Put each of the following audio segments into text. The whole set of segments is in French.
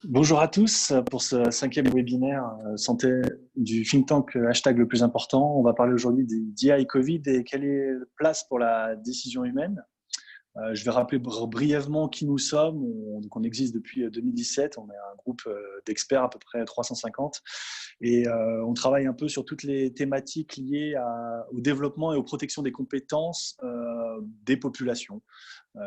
Bonjour à tous pour ce cinquième webinaire santé du think tank hashtag le plus important. On va parler aujourd'hui des DI Covid et quelle est la place pour la décision humaine. Je vais rappeler brièvement qui nous sommes. On existe depuis 2017. On est un groupe d'experts, à peu près 350. Et on travaille un peu sur toutes les thématiques liées au développement et aux protections des compétences des populations.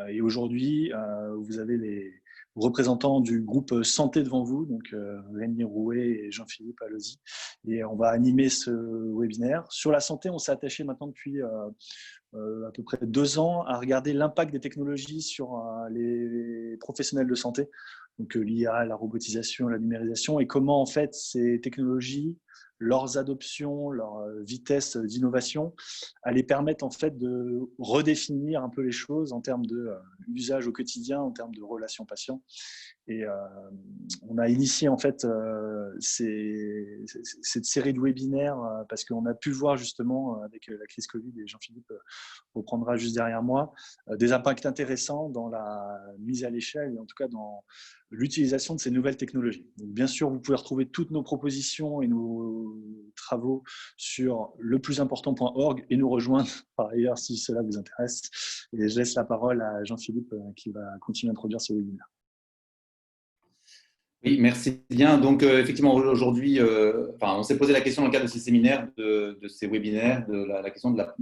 Et aujourd'hui, vous avez les représentants du groupe santé devant vous, donc Rémi Rouet et Jean-Philippe Allozy. Et on va animer ce webinaire. Sur la santé, on s'est attaché maintenant depuis à peu près 2 ans à regarder l'impact des technologies sur les professionnels de santé, donc l'IA, la robotisation, la numérisation, et comment en fait ces technologies, leurs adoptions, leur vitesse d'innovation, allaient permettre en fait de redéfinir un peu les choses en termes d'usage au quotidien, en termes de relations patients. Et on a initié en fait cette série de webinaires parce qu'on a pu voir justement avec la crise Covid, et Jean-Philippe reprendra juste derrière moi, des impacts intéressants dans la mise à l'échelle et en tout cas dans l'utilisation de ces nouvelles technologies. Donc, bien sûr, vous pouvez retrouver toutes nos propositions et nos travaux sur leplusimportant.org et nous rejoindre par ailleurs si cela vous intéresse. Et je laisse la parole à Jean-Philippe qui va continuer à introduire ce webinaire. Oui, merci bien. Donc, effectivement, aujourd'hui, on s'est posé la question dans le cadre de ces séminaires, de ces webinaires, de la question de la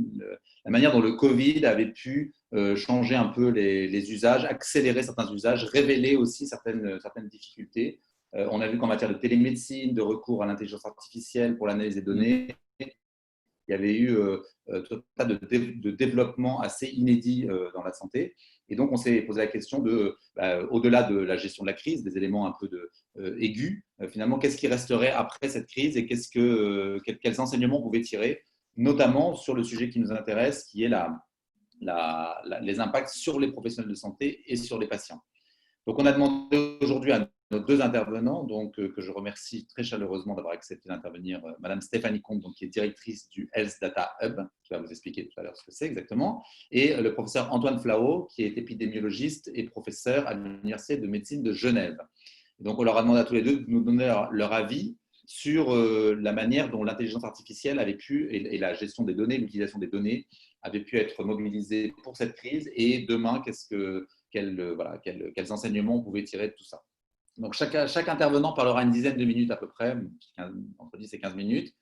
manière dont le Covid avait pu changer un peu les usages, accélérer certains usages, révéler aussi certaines difficultés. On a vu qu'en matière de télémédecine, de recours à l'intelligence artificielle pour l'analyse des données, il y avait eu tout un tas de développements assez inédits dans la santé. Et donc, on s'est posé la question au-delà de la gestion de la crise, des éléments un peu aigus, finalement, qu'est-ce qui resterait après cette crise et quels enseignements on pouvait tirer, notamment sur le sujet qui nous intéresse, qui est les impacts sur les professionnels de santé et sur les patients. Donc, on a demandé aujourd'hui à nos 2 intervenants, que je remercie très chaleureusement d'avoir accepté d'intervenir, Madame Stéphanie Combe, qui est directrice du Health Data Hub, qui va vous expliquer tout à l'heure ce que c'est exactement, et le professeur Antoine Flao, qui est épidémiologiste et professeur à l'Université de médecine de Genève. Et donc, on leur a demandé à tous les 2 de nous donner leur avis sur la manière dont l'intelligence artificielle avait pu, et la gestion des données, l'utilisation des données, avait pu être mobilisée pour cette crise, et demain, quels enseignements on pouvait tirer de tout ça. Donc, chaque intervenant parlera une dizaine de minutes à peu près, entre 10 et 15 minutes,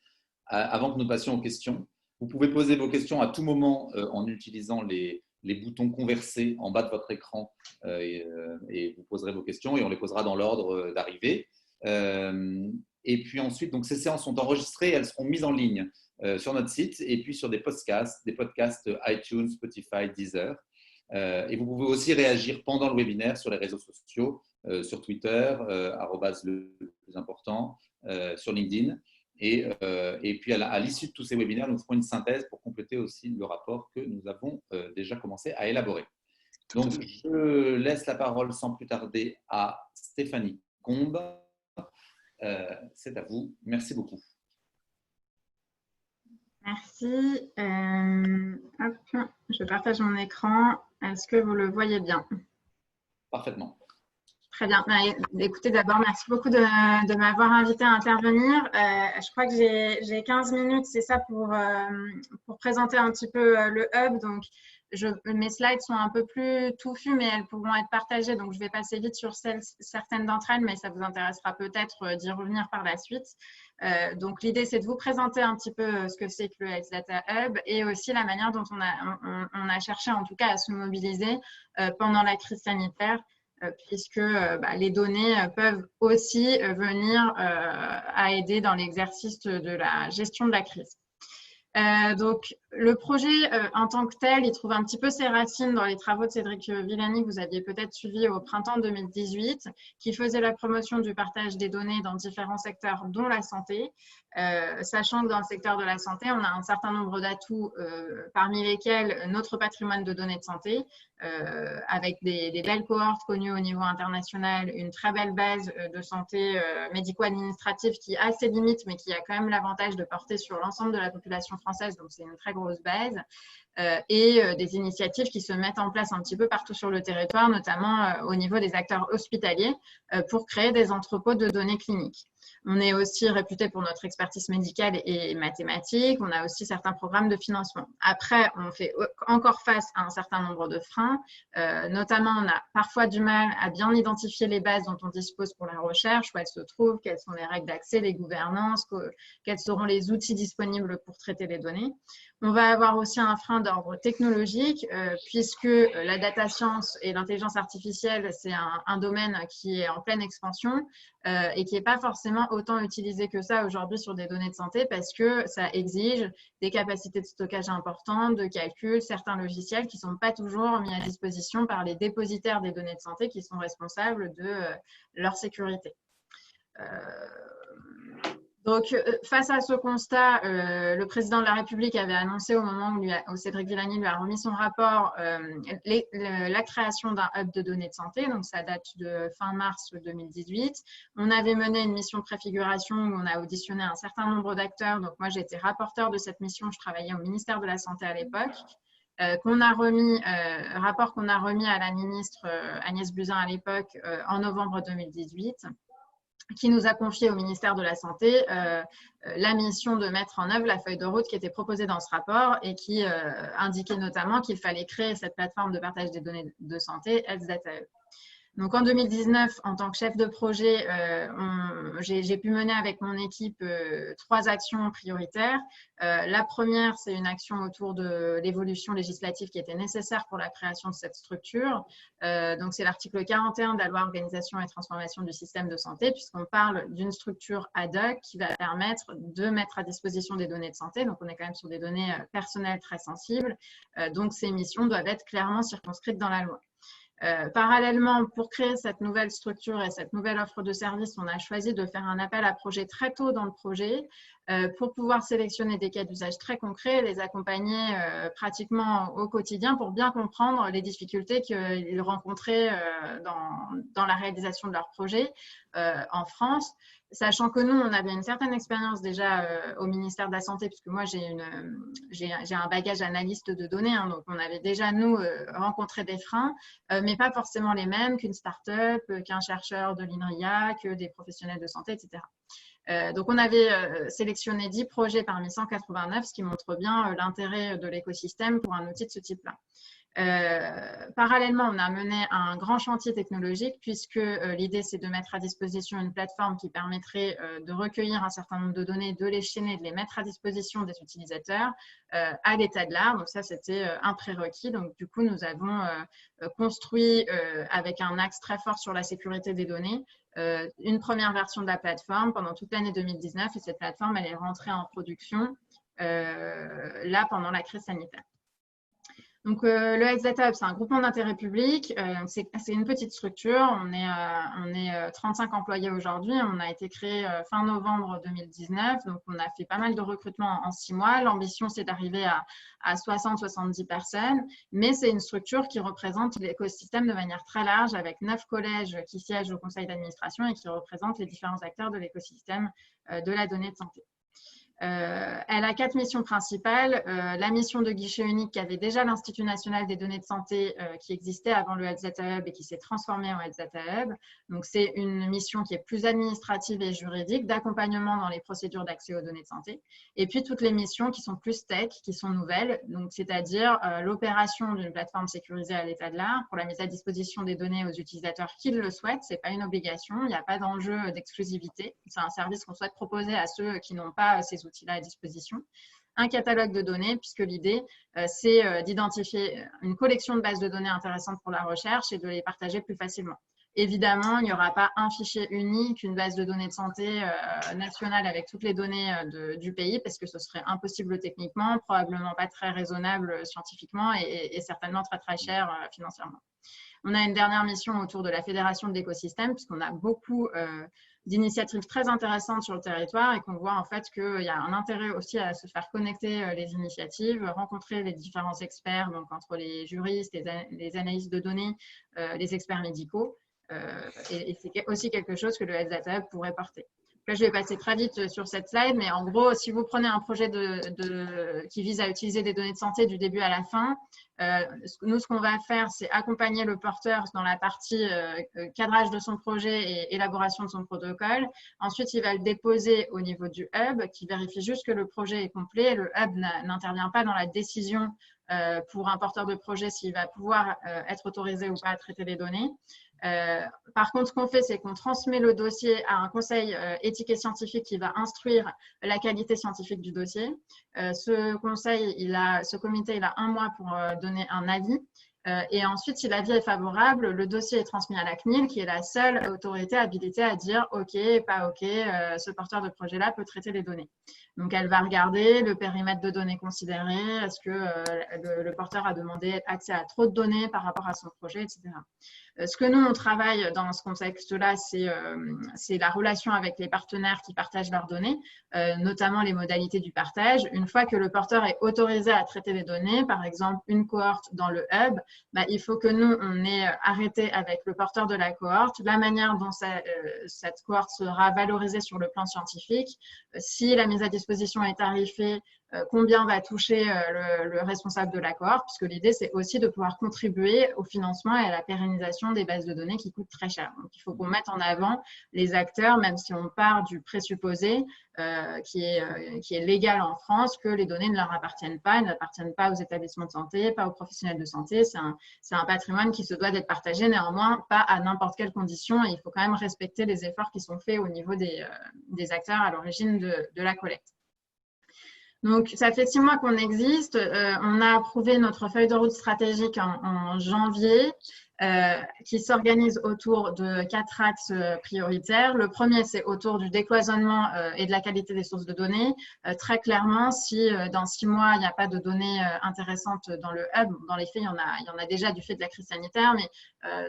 avant que nous passions aux questions. Vous pouvez poser vos questions à tout moment en utilisant les boutons conversés en bas de votre écran et vous poserez vos questions et on les posera dans l'ordre d'arrivée. Et puis ensuite, donc ces séances sont enregistrées, elles seront mises en ligne sur notre site et puis sur des podcasts iTunes, Spotify, Deezer. Et vous pouvez aussi réagir pendant le webinaire sur les réseaux sociaux, sur Twitter, @le plus important, sur LinkedIn. Et puis, à l'issue de tous ces webinaires, nous ferons une synthèse pour compléter aussi le rapport que nous avons déjà commencé à élaborer. Donc, je laisse la parole sans plus tarder à Stéphanie Combe. C'est à vous. Merci beaucoup. Merci. Hop, je partage mon écran. Est-ce que vous le voyez bien? Parfaitement. Très bien. Écoutez, d'abord, merci beaucoup de m'avoir invité à intervenir. Je crois que j'ai 15 minutes, c'est ça, pour présenter un petit peu le hub. Donc, mes slides sont un peu plus touffus, mais elles pourront être partagées. Donc, je vais passer vite sur certaines d'entre elles, mais ça vous intéressera peut-être d'y revenir par la suite. Donc, l'idée, c'est de vous présenter un petit peu ce que c'est que le Health Data Hub et aussi la manière dont on a cherché, en tout cas, à se mobiliser pendant la crise sanitaire, puisque les données peuvent aussi venir à aider dans l'exercice de la gestion de la crise. Donc, le projet en tant que tel, il trouve un petit peu ses racines dans les travaux de Cédric Villani que vous aviez peut-être suivi au printemps 2018, qui faisait la promotion du partage des données dans différents secteurs, dont la santé. Sachant que dans le secteur de la santé, on a un certain nombre d'atouts, parmi lesquels notre patrimoine de données de santé, avec des belles cohortes connues au niveau international, une très belle base de santé médico-administrative qui a ses limites, mais qui a quand même l'avantage de porter sur l'ensemble de la population française, donc c'est une très grosse base. et des initiatives qui se mettent en place un petit peu partout sur le territoire, notamment au niveau des acteurs hospitaliers, pour créer des entrepôts de données cliniques. On est aussi réputé pour notre expertise médicale et mathématique. On a aussi certains programmes de financement. Après, on fait encore face à un certain nombre de freins. Notamment, on a parfois du mal à bien identifier les bases dont on dispose pour la recherche, où elles se trouvent, quelles sont les règles d'accès, les gouvernances, quels seront les outils disponibles pour traiter les données. On va avoir aussi un frein d'ordre technologique, puisque la data science et l'intelligence artificielle, c'est un domaine qui est en pleine expansion et qui n'est pas forcément autant utilisé que ça aujourd'hui sur des données de santé, parce que ça exige des capacités de stockage importantes, de calcul, certains logiciels qui ne sont pas toujours mis à disposition par les dépositaires des données de santé qui sont responsables de leur sécurité. Donc, face à ce constat, le président de la République avait annoncé au moment où Cédric Villani lui a remis son rapport la création d'un hub de données de santé. Donc, ça date de fin mars 2018. On avait mené une mission de préfiguration où on a auditionné un certain nombre d'acteurs. Donc, moi, j'étais rapporteure de cette mission. Je travaillais au ministère de la Santé à l'époque. Rapport qu'on a remis à la ministre Agnès Buzyn à l'époque en novembre 2018. Qui nous a confié au ministère de la Santé la mission de mettre en œuvre la feuille de route qui était proposée dans ce rapport et qui indiquait notamment qu'il fallait créer cette plateforme de partage des données de santé, Health Data Hub. Donc, en 2019, en tant que chef de projet, j'ai pu mener avec mon équipe 3 actions prioritaires. La première, c'est une action autour de l'évolution législative qui était nécessaire pour la création de cette structure. Donc, c'est l'article 41 de la loi Organisation et transformation du système de santé, puisqu'on parle d'une structure ad hoc qui va permettre de mettre à disposition des données de santé. Donc, on est quand même sur des données personnelles très sensibles. Donc, ces missions doivent être clairement circonscrites dans la loi. Parallèlement, pour créer cette nouvelle structure et cette nouvelle offre de service, on a choisi de faire un appel à projet très tôt dans le projet pour pouvoir sélectionner des cas d'usage très concrets et les accompagner pratiquement au quotidien pour bien comprendre les difficultés qu'ils rencontraient dans la réalisation de leur projet en France. Sachant que nous, on avait une certaine expérience déjà au ministère de la Santé, puisque moi, j'ai un bagage analyste de données, hein, donc on avait déjà, nous, rencontré des freins, mais pas forcément les mêmes qu'une start-up, qu'un chercheur de l'INRIA, que des professionnels de santé, etc. Donc, on avait sélectionné 10 projets parmi 189, ce qui montre bien l'intérêt de l'écosystème pour un outil de ce type-là. Parallèlement, on a mené un grand chantier technologique puisque l'idée, c'est de mettre à disposition une plateforme qui permettrait de recueillir un certain nombre de données, de les chaîner, de les mettre à disposition des utilisateurs à l'état de l'art. Donc ça, c'était un prérequis. Donc du coup, nous avons construit avec un axe très fort sur la sécurité des données une première version de la plateforme pendant toute l'année 2019 et cette plateforme, elle est rentrée en production là pendant la crise sanitaire. Donc, le Health Data Hub, c'est un groupement d'intérêt public. C'est une petite structure. On est 35 employés aujourd'hui. On a été créé fin novembre 2019. Donc, on a fait pas mal de recrutements en 6 mois. L'ambition, c'est d'arriver à 60-70 personnes. Mais c'est une structure qui représente l'écosystème de manière très large avec 9 collèges qui siègent au conseil d'administration et qui représentent les différents acteurs de l'écosystème de la donnée de santé. Elle a 4 missions principales. La mission de guichet unique qui avait déjà l'Institut national des données de santé qui existait avant le Health Data Hub et qui s'est transformé en Health Data Hub. Donc, c'est une mission qui est plus administrative et juridique, d'accompagnement dans les procédures d'accès aux données de santé. Et puis, toutes les missions qui sont plus tech, qui sont nouvelles, c'est-à-dire l'opération d'une plateforme sécurisée à l'état de l'art pour la mise à disposition des données aux utilisateurs qui le souhaitent. Ce n'est pas une obligation, il n'y a pas d'enjeu d'exclusivité. C'est un service qu'on souhaite proposer à ceux qui n'ont pas ces outils-là à disposition. Un catalogue de données, puisque l'idée, c'est d'identifier une collection de bases de données intéressantes pour la recherche et de les partager plus facilement. Évidemment, il n'y aura pas un fichier unique, une base de données de santé nationale avec toutes les données du pays, parce que ce serait impossible techniquement, probablement pas très raisonnable scientifiquement et certainement très, très cher financièrement. On a une dernière mission autour de la fédération de l'écosystème, puisqu'on a beaucoup d'initiatives très intéressantes sur le territoire et qu'on voit en fait qu'il y a un intérêt aussi à se faire connecter les initiatives, rencontrer les différents experts, donc entre les juristes, les analystes de données, les experts médicaux. Et c'est aussi quelque chose que le Health Data Hub pourrait porter. Là, je vais passer très vite sur cette slide, mais en gros, si vous prenez un projet qui vise à utiliser des données de santé du début à la fin, nous, ce qu'on va faire, c'est accompagner le porteur dans la partie cadrage de son projet et élaboration de son protocole. Ensuite, il va le déposer au niveau du hub qui vérifie juste que le projet est complet. Le hub n'intervient pas dans la décision pour un porteur de projet s'il va pouvoir être autorisé ou pas à traiter les données. Par contre, ce qu'on fait, c'est qu'on transmet le dossier à un conseil éthique et scientifique qui va instruire la qualité scientifique du dossier. Ce comité, il a 1 mois pour donner un avis. Et ensuite, si l'avis est favorable, le dossier est transmis à la CNIL, qui est la seule autorité habilitée à dire « OK, pas OK, ce porteur de projet-là peut traiter les données ». Donc, elle va regarder le périmètre de données considéré, est-ce que le porteur a demandé accès à trop de données par rapport à son projet, etc. Ce que nous, on travaille dans ce contexte-là, c'est la relation avec les partenaires qui partagent leurs données, notamment les modalités du partage. Une fois que le porteur est autorisé à traiter les données, par exemple une cohorte dans le hub, il faut que nous, on ait arrêté avec le porteur de la cohorte la manière dont cette cohorte sera valorisée sur le plan scientifique, si la mise à disposition est tarifée, combien va toucher le responsable de la cohorte, puisque l'idée, c'est aussi de pouvoir contribuer au financement et à la pérennisation des bases de données qui coûtent très cher. Donc, il faut qu'on mette en avant les acteurs, même si on part du présupposé qui est légal en France, que les données ne leur appartiennent pas, elles n'appartiennent pas aux établissements de santé, pas aux professionnels de santé. C'est un patrimoine qui se doit d'être partagé, néanmoins, pas à n'importe quelle condition. Et il faut quand même respecter les efforts qui sont faits au niveau des acteurs à l'origine de la collecte. Donc, ça fait 6 mois qu'on existe. On a approuvé notre feuille de route stratégique en janvier, qui s'organise autour de 4 axes prioritaires. Le premier, c'est autour du décloisonnement et de la qualité des sources de données. Très clairement, si dans 6 mois, il n'y a pas de données intéressantes dans le hub, dans les faits, il y en a déjà du fait de la crise sanitaire, mais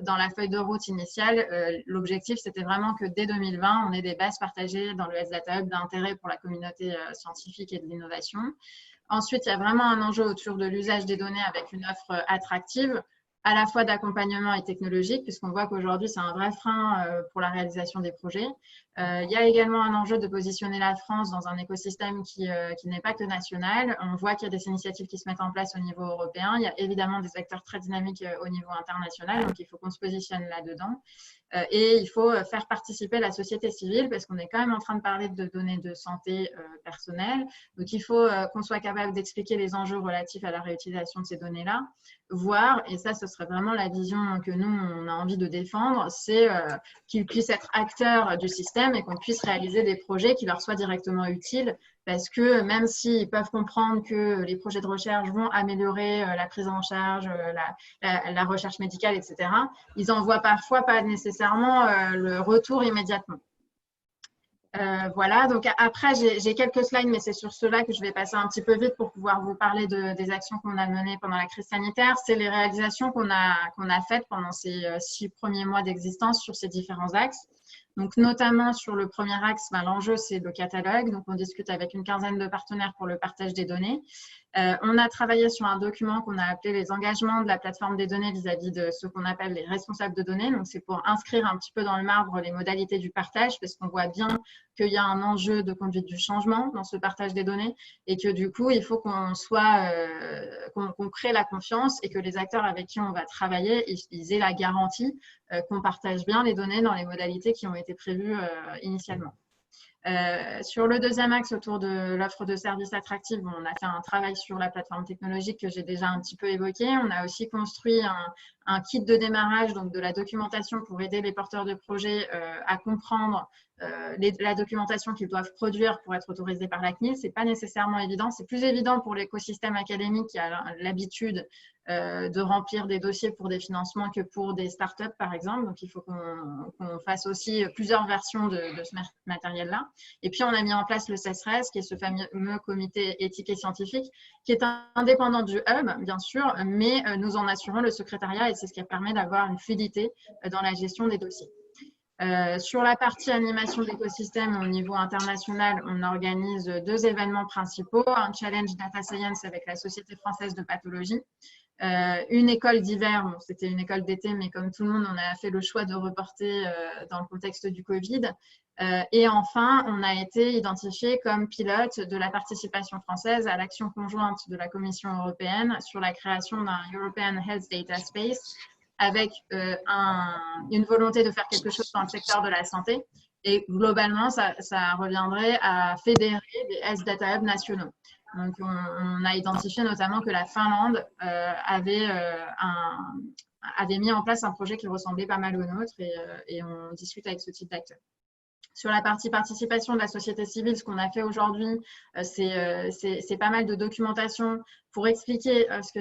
dans la feuille de route initiale, l'objectif, c'était vraiment que dès 2020, on ait des bases partagées dans le S-Data Hub d'intérêt pour la communauté scientifique et de l'innovation. Ensuite, il y a vraiment un enjeu autour de l'usage des données avec une offre attractive, à la fois d'accompagnement et technologique, puisqu'on voit qu'aujourd'hui, c'est un vrai frein pour la réalisation des projets. Il y a également un enjeu de positionner la France dans un écosystème qui n'est pas que national. On voit qu'il y a des initiatives qui se mettent en place au niveau européen. Il y a évidemment des acteurs très dynamiques au niveau international, donc il faut qu'on se positionne là-dedans. Et il faut faire participer la société civile parce qu'on est quand même en train de parler de données de santé personnelle. Donc, il faut qu'on soit capable d'expliquer les enjeux relatifs à la réutilisation de ces données-là, voire, et ça, ce serait vraiment la vision que nous, on a envie de défendre, c'est qu'ils puissent être acteurs du système et qu'on puisse réaliser des projets qui leur soient directement utiles parce que même s'ils peuvent comprendre que les projets de recherche vont améliorer la prise en charge, la recherche médicale, etc., ils n'en voient parfois pas nécessairement le retour immédiatement. Voilà, donc après, j'ai quelques slides, mais c'est sur cela que je vais passer un petit peu vite pour pouvoir vous parler des actions qu'on a menées pendant la crise sanitaire. C'est les réalisations qu'on a faites pendant ces 6 premiers mois d'existence sur ces différents axes. Donc, notamment sur le premier axe, l'enjeu, c'est le catalogue. Donc, on discute avec une quinzaine de partenaires pour le partage des données. On a travaillé sur un document qu'on a appelé les engagements de la plateforme des données vis-à-vis de ce qu'on appelle les responsables de données. Donc, c'est pour inscrire un petit peu dans le marbre les modalités du partage parce qu'on voit bien qu'il y a un enjeu de conduite du changement dans ce partage des données et que du coup, il faut qu'on crée la confiance et que les acteurs avec qui on va travailler, ils aient la garantie qu'on partage bien les données dans les modalités qui ont été prévues initialement. Sur le deuxième axe autour de l'offre de services attractifs, on a fait un travail sur la plateforme technologique que j'ai déjà un petit peu évoqué. On a aussi construit un kit de démarrage, donc de la documentation pour aider les porteurs de projets à comprendre la documentation qu'ils doivent produire pour être autorisés par la CNIL. Ce n'est pas nécessairement évident. C'est plus évident pour l'écosystème académique qui a l'habitude de remplir des dossiers pour des financements que pour des startups, par exemple. Donc, il faut qu'on fasse aussi plusieurs versions de ce matériel-là. Et puis, on a mis en place le CESRES, qui est ce fameux comité éthique et scientifique, qui est indépendant du hub, bien sûr, mais nous en assurons le secrétariat et c'est ce qui permet d'avoir une fluidité dans la gestion des dossiers. Sur la partie animation de l'écosystème au niveau international, on organise 2 événements principaux, un challenge data science avec la Société française de pathologie une école d'hiver, bon, c'était une école d'été, mais comme tout le monde, on a fait le choix de reporter dans le contexte du Covid. Et enfin, on a été identifié comme pilote de la participation française à l'action conjointe de la Commission européenne sur la création d'un European Health Data Space avec une volonté de faire quelque chose dans le secteur de la santé. Et globalement, ça reviendrait à fédérer des Health Data Hubs nationaux. Donc, on a identifié notamment que la Finlande avait mis en place un projet qui ressemblait pas mal au nôtre et on discute avec ce type d'acteurs. Sur la partie participation de la société civile, ce qu'on a fait aujourd'hui, c'est pas mal de documentation pour expliquer ce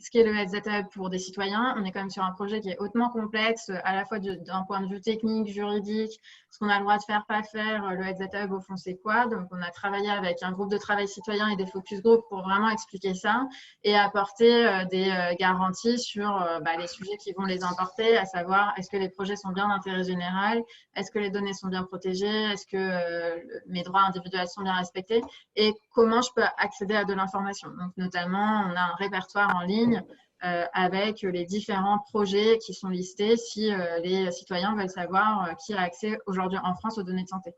qu'est le Health Data Hub pour des citoyens. On est quand même sur un projet qui est hautement complexe, à la fois d'un point de vue technique, juridique, ce qu'on a le droit de faire, pas faire. Le Health Data Hub, au fond, c'est quoi? Donc, on a travaillé avec un groupe de travail citoyen et des focus group pour vraiment expliquer ça et apporter des garanties sur les sujets qui vont les importer, à savoir, est-ce que les projets sont bien d'intérêt général? Est-ce que les données sont bien protégées? Est-ce que mes droits individuels sont bien respectés? Et comment je peux accéder à de l'information? Donc, notamment, on a un répertoire en ligne avec les différents projets qui sont listés si les citoyens veulent savoir qui a accès aujourd'hui en France aux données de santé.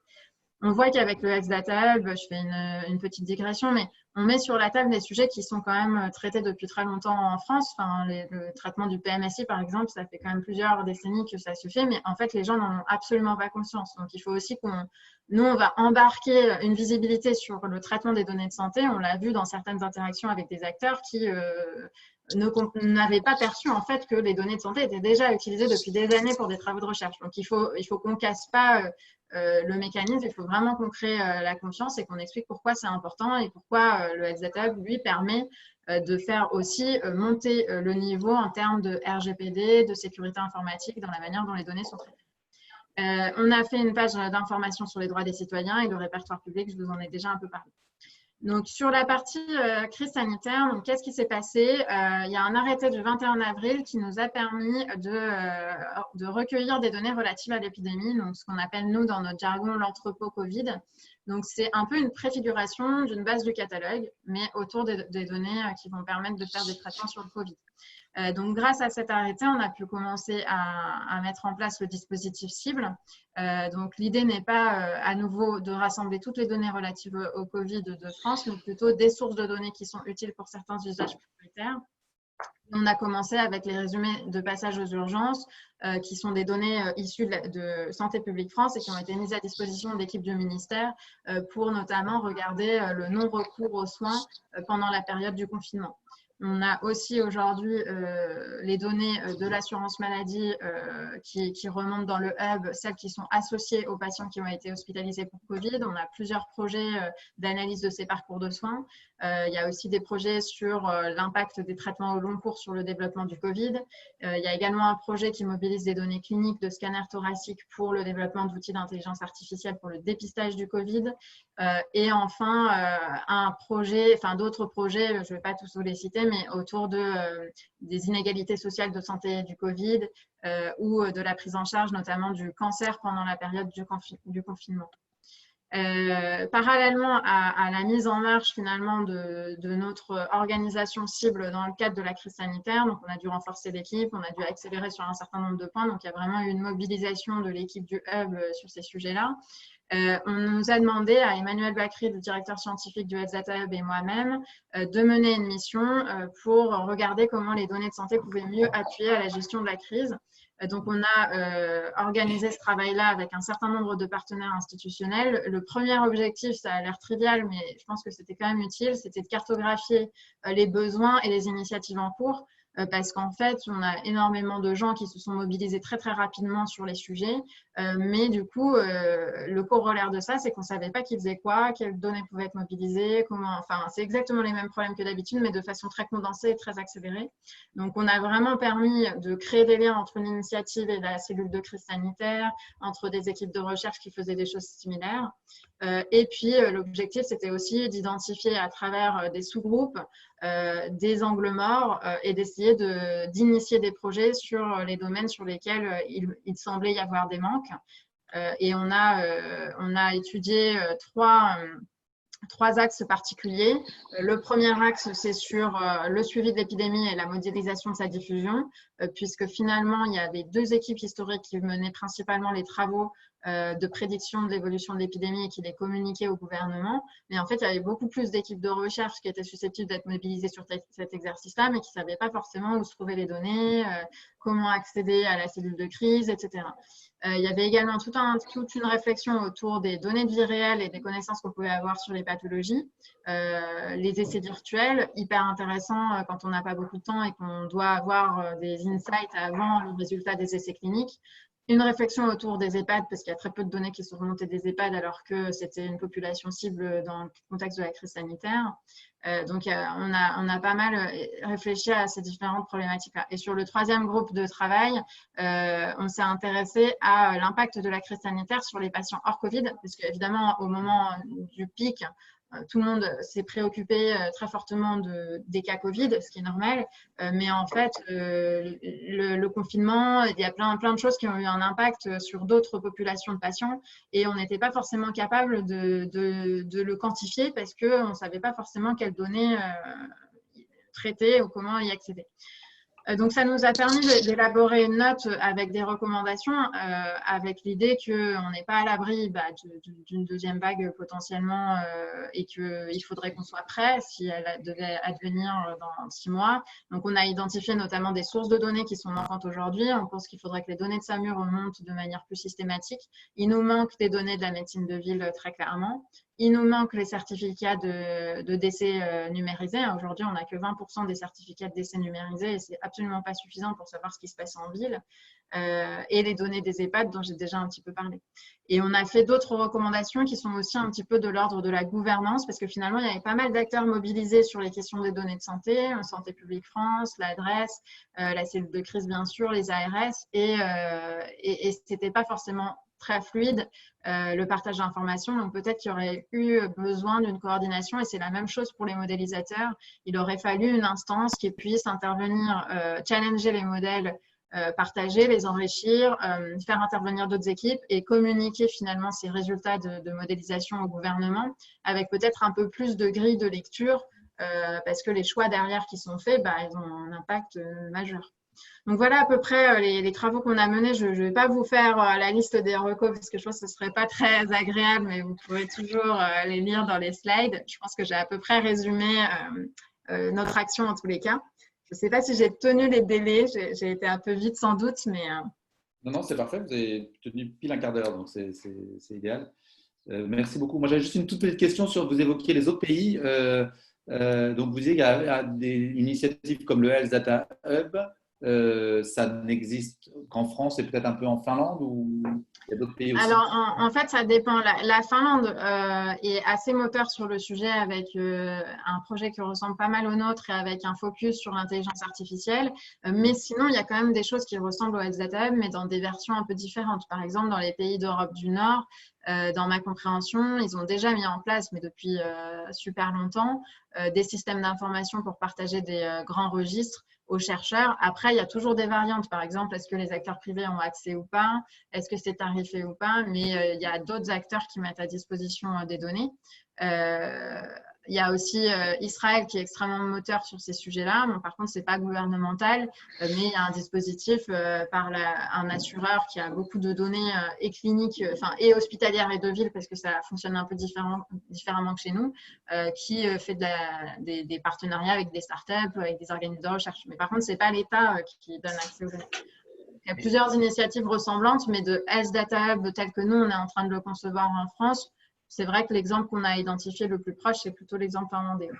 On voit qu'avec le Health Data Hub, je fais une petite digression, mais on met sur la table des sujets qui sont quand même traités depuis très longtemps en France. Enfin, le traitement du PMSI, par exemple, ça fait quand même plusieurs décennies que ça se fait, mais en fait, les gens n'en ont absolument pas conscience. Donc, il faut aussi nous, on va embarquer une visibilité sur le traitement des données de santé. On l'a vu dans certaines interactions avec des acteurs qui n'avaient pas perçu en fait que les données de santé étaient déjà utilisées depuis des années pour des travaux de recherche. Donc, il faut qu'on ne casse pas le mécanisme, il faut vraiment qu'on crée la confiance et qu'on explique pourquoi c'est important et pourquoi le Health Data Hub, lui, permet de faire aussi monter le niveau en termes de RGPD, de sécurité informatique dans la manière dont les données sont traitées. On a fait une page d'information sur les droits des citoyens et le répertoire public, je vous en ai déjà un peu parlé. Donc, sur la partie crise sanitaire, qu'est-ce qui s'est passé? Il y a un arrêté du 21 avril qui nous a permis de recueillir des données relatives à l'épidémie, donc ce qu'on appelle, nous, dans notre jargon, l'entrepôt Covid. Donc, c'est un peu une préfiguration d'une base du catalogue, mais autour des données qui vont permettre de faire des traitements sur le Covid. Donc, grâce à cet arrêté, on a pu commencer à mettre en place le dispositif cible. Donc, l'idée n'est pas à nouveau de rassembler toutes les données relatives au Covid de France, mais plutôt des sources de données qui sont utiles pour certains usages prioritaires. On a commencé avec les résumés de passage aux urgences, qui sont des données issues de Santé publique France et qui ont été mises à disposition de l'équipe du ministère pour notamment regarder le non-recours aux soins pendant la période du confinement. On a aussi aujourd'hui les données de l'assurance maladie qui remontent dans le hub, celles qui sont associées aux patients qui ont été hospitalisés pour Covid. On a plusieurs projets d'analyse de ces parcours de soins. Il y a aussi des projets sur l'impact des traitements au long cours sur le développement du Covid. Il y a également un projet qui mobilise des données cliniques de scanners thoraciques pour le développement d'outils d'intelligence artificielle pour le dépistage du Covid. Et enfin, d'autres projets, je ne vais pas tous vous les citer, mais autour des inégalités sociales de santé du Covid ou de la prise en charge notamment du cancer pendant la période du confinement. Parallèlement à la mise en marche finalement de notre organisation cible dans le cadre de la crise sanitaire, donc on a dû renforcer l'équipe, on a dû accélérer sur un certain nombre de points, donc il y a vraiment eu une mobilisation de l'équipe du Hub sur ces sujets-là. On nous a demandé à Emmanuel Bacry, le directeur scientifique du Health Data Hub et moi-même, de mener une mission pour regarder comment les données de santé pouvaient mieux appuyer à la gestion de la crise. Donc, on a organisé ce travail-là avec un certain nombre de partenaires institutionnels. Le premier objectif, ça a l'air trivial, mais je pense que c'était quand même utile, c'était de cartographier les besoins et les initiatives en cours. Parce qu'en fait, on a énormément de gens qui se sont mobilisés très, très rapidement sur les sujets. Mais du coup, le corollaire de ça, c'est qu'on ne savait pas qui faisait quoi, quelles données pouvaient être mobilisées, comment. Enfin, c'est exactement les mêmes problèmes que d'habitude, mais de façon très condensée et très accélérée. Donc, on a vraiment permis de créer des liens entre l'initiative et la cellule de crise sanitaire, entre des équipes de recherche qui faisaient des choses similaires. Et puis, l'objectif, c'était aussi d'identifier à travers des sous-groupes des angles morts et d'essayer d'initier des projets sur les domaines sur lesquels il semblait y avoir des manques. Et on a étudié 3 axes particuliers. Le premier axe, c'est sur le suivi de l'épidémie et la modélisation de sa diffusion, puisque finalement, il y avait 2 équipes historiques qui menaient principalement les travaux de prédiction de l'évolution de l'épidémie et qui les communiquaient au gouvernement. Mais en fait, il y avait beaucoup plus d'équipes de recherche qui étaient susceptibles d'être mobilisées sur cet exercice-là, mais qui ne savaient pas forcément où se trouver les données, comment accéder à la cellule de crise, etc. Il y avait également toute une réflexion autour des données de vie réelle et des connaissances qu'on pouvait avoir sur les pathologies. Les essais virtuels, hyper intéressants quand on n'a pas beaucoup de temps et qu'on doit avoir des insights avant le résultat des essais cliniques. Une réflexion autour des EHPAD, parce qu'il y a très peu de données qui sont remontées des EHPAD alors que c'était une population cible dans le contexte de la crise sanitaire. Donc, on a pas mal réfléchi à ces différentes problématiques-là. Et sur le 3e groupe de travail, on s'est intéressé à l'impact de la crise sanitaire sur les patients hors Covid, parce qu'évidemment, au moment du pic, tout le monde s'est préoccupé très fortement des cas Covid, ce qui est normal. Mais en fait, le confinement, il y a plein de choses qui ont eu un impact sur d'autres populations de patients et on n'était pas forcément capable de le quantifier parce qu'on ne savait pas forcément quelles données traiter ou comment y accéder. Donc, ça nous a permis d'élaborer une note avec des recommandations, avec l'idée qu'on n'est pas à l'abri d'une 2e vague potentiellement et qu'il faudrait qu'on soit prêt si elle devait advenir dans 6 mois. Donc, on a identifié notamment des sources de données qui sont manquantes aujourd'hui. On pense qu'il faudrait que les données de SAMU remontent de manière plus systématique. Il nous manque des données de la médecine de ville très clairement. Il nous manque les certificats de décès numérisés. Aujourd'hui, on n'a que 20% des certificats de décès numérisés et c'est absolument pas suffisant pour savoir ce qui se passe en ville. Et les données des EHPAD dont j'ai déjà un petit peu parlé. Et on a fait d'autres recommandations qui sont aussi un petit peu de l'ordre de la gouvernance parce que finalement, il y avait pas mal d'acteurs mobilisés sur les questions des données de santé, Santé publique France, l'adresse, la cellule de crise bien sûr, les ARS et c'était pas forcément très fluide le partage d'informations. Donc, peut-être qu'il y aurait eu besoin d'une coordination et c'est la même chose pour les modélisateurs. Il aurait fallu une instance qui puisse intervenir, challenger les modèles, partager, les enrichir, faire intervenir d'autres équipes et communiquer finalement ces résultats de modélisation au gouvernement avec peut-être un peu plus de grille de lecture parce que les choix derrière qui sont faits, ils ont un impact majeur. Donc voilà à peu près les travaux qu'on a menés. Je ne vais pas vous faire la liste des recos parce que je pense que ce ne serait pas très agréable, mais vous pouvez toujours les lire dans les slides. Je pense que j'ai à peu près résumé notre action en tous les cas. Je ne sais pas si j'ai tenu les délais, j'ai été un peu vite sans doute, mais… Non, c'est parfait, vous avez tenu pile un quart d'heure, donc c'est idéal. Merci beaucoup. Moi, j'avais juste une toute petite question sur, vous évoquiez les autres pays. Donc, vous disiez qu'il y a des initiatives comme le Health Data Hub. Ça n'existe qu'en France et peut-être un peu en Finlande ou il y a d'autres pays aussi? Alors, en fait, ça dépend. La Finlande est assez moteur sur le sujet avec un projet qui ressemble pas mal au nôtre et avec un focus sur l'intelligence artificielle. Mais sinon, il y a quand même des choses qui ressemblent au Health Data Hub, mais dans des versions un peu différentes. Par exemple, dans les pays d'Europe du Nord, dans ma compréhension, ils ont déjà mis en place, mais depuis super longtemps, des systèmes d'information pour partager des grands registres aux chercheurs. Après, il y a toujours des variantes. Par exemple, est-ce que les acteurs privés ont accès ou pas? Est-ce que c'est tarifé ou pas? Mais il y a d'autres acteurs qui mettent à disposition des données. Il y a aussi Israël qui est extrêmement moteur sur ces sujets-là. Bon, par contre, ce n'est pas gouvernemental, mais il y a un dispositif par un assureur qui a beaucoup de données et cliniques, et hospitalières et de ville, parce que ça fonctionne un peu différemment que chez nous, qui fait des partenariats avec des startups, avec des organismes de recherche. Mais par contre, ce n'est pas l'État qui donne accès aux données. Il y a plusieurs initiatives ressemblantes, mais de Health Data Hub tel que nous, on est en train de le concevoir en France, c'est vrai que l'exemple qu'on a identifié le plus proche, c'est plutôt l'exemple finlandais.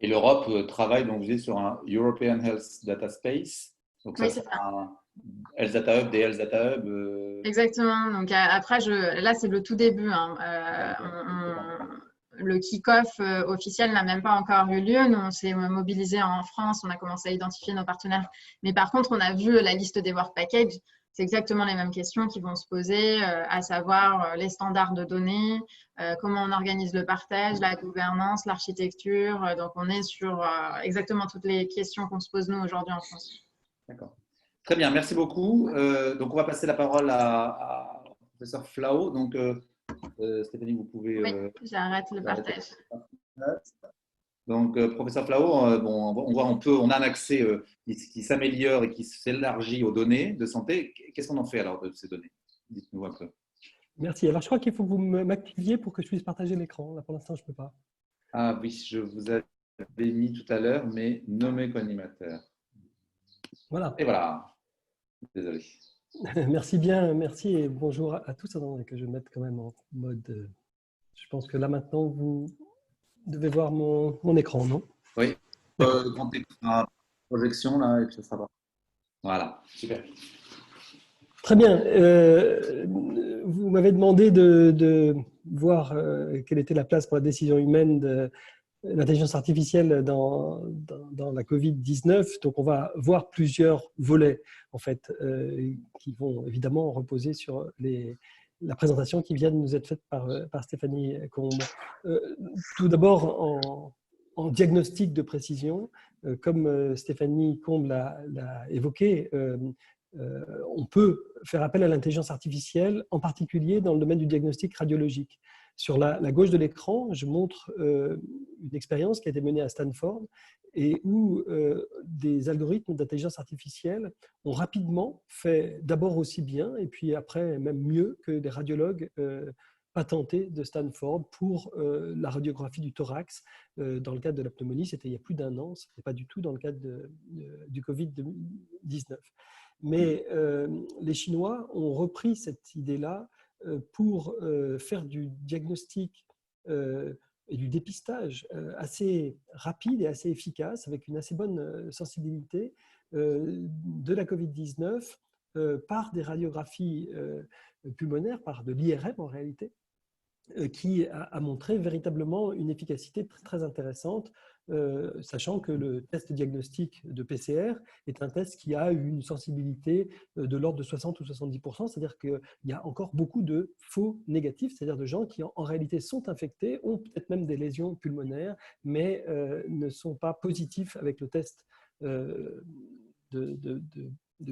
Et l'Europe travaille, donc vous êtes sur un European Health Data Space. Donc ça, oui, c'est ça. Un Health Data Hub, des Health Data Hub. Exactement. Donc après, là, c'est le tout début. Le kick-off officiel n'a même pas encore eu lieu. Nous, on s'est mobilisé en France, on a commencé à identifier nos partenaires. Mais par contre, on a vu la liste des work packages. C'est exactement les mêmes questions qui vont se poser, à savoir les standards de données, comment on organise le partage, la gouvernance, l'architecture. Donc, on est sur exactement toutes les questions qu'on se pose nous aujourd'hui en France. D'accord. Très bien, merci beaucoup. Donc, on va passer la parole à professeur Flao. Donc, Stéphanie, vous pouvez… Oui, j'arrête le partage. Donc, professeur Flao, on a un accès qui s'améliore et qui s'élargit aux données de santé. Qu'est-ce qu'on en fait alors de ces données? Dites-nous un peu. Merci. Alors, je crois qu'il faut que vous m'activiez pour que je puisse partager l'écran. Là, pour l'instant, je ne peux pas. Ah oui, je vous avais mis tout à l'heure, mais nommé co-animateur. Voilà. Et voilà. Désolé. Merci bien, merci et bonjour à tous. Attendez que je mette quand même en mode… Je pense que là, maintenant, vous devez voir mon écran, non? Oui. Grand écran, projection, là, et puis ça va. Voilà, super. Très bien. Vous m'avez demandé de voir quelle était la place pour la décision humaine de l'intelligence artificielle dans la Covid-19. Donc, on va voir plusieurs volets, en fait, qui vont évidemment reposer sur la présentation qui vient de nous être faite par Stéphanie Combe. Tout d'abord, en diagnostic de précision, comme Stéphanie Combe l'a évoqué, on peut faire appel à l'intelligence artificielle, en particulier dans le domaine du diagnostic radiologique. Sur la gauche de l'écran, je montre une expérience qui a été menée à Stanford et où des algorithmes d'intelligence artificielle ont rapidement fait d'abord aussi bien et puis après même mieux que des radiologues patentés de Stanford pour la radiographie du thorax dans le cadre de la pneumonie. C'était il y a plus d'1 an, ce n'était pas du tout dans le cadre du Covid-19. Mais les Chinois ont repris cette idée-là pour faire du diagnostic et du dépistage assez rapide et assez efficace, avec une assez bonne sensibilité de la Covid-19 par des radiographies pulmonaires, par de l'IRM en réalité, qui a montré véritablement une efficacité très, très intéressante, sachant que le test diagnostique de PCR est un test qui a une sensibilité de l'ordre de 60 ou 70%, c'est-à-dire qu'il y a encore beaucoup de faux négatifs, c'est-à-dire de gens qui en réalité sont infectés, ont peut-être même des lésions pulmonaires, mais ne sont pas positifs avec le test de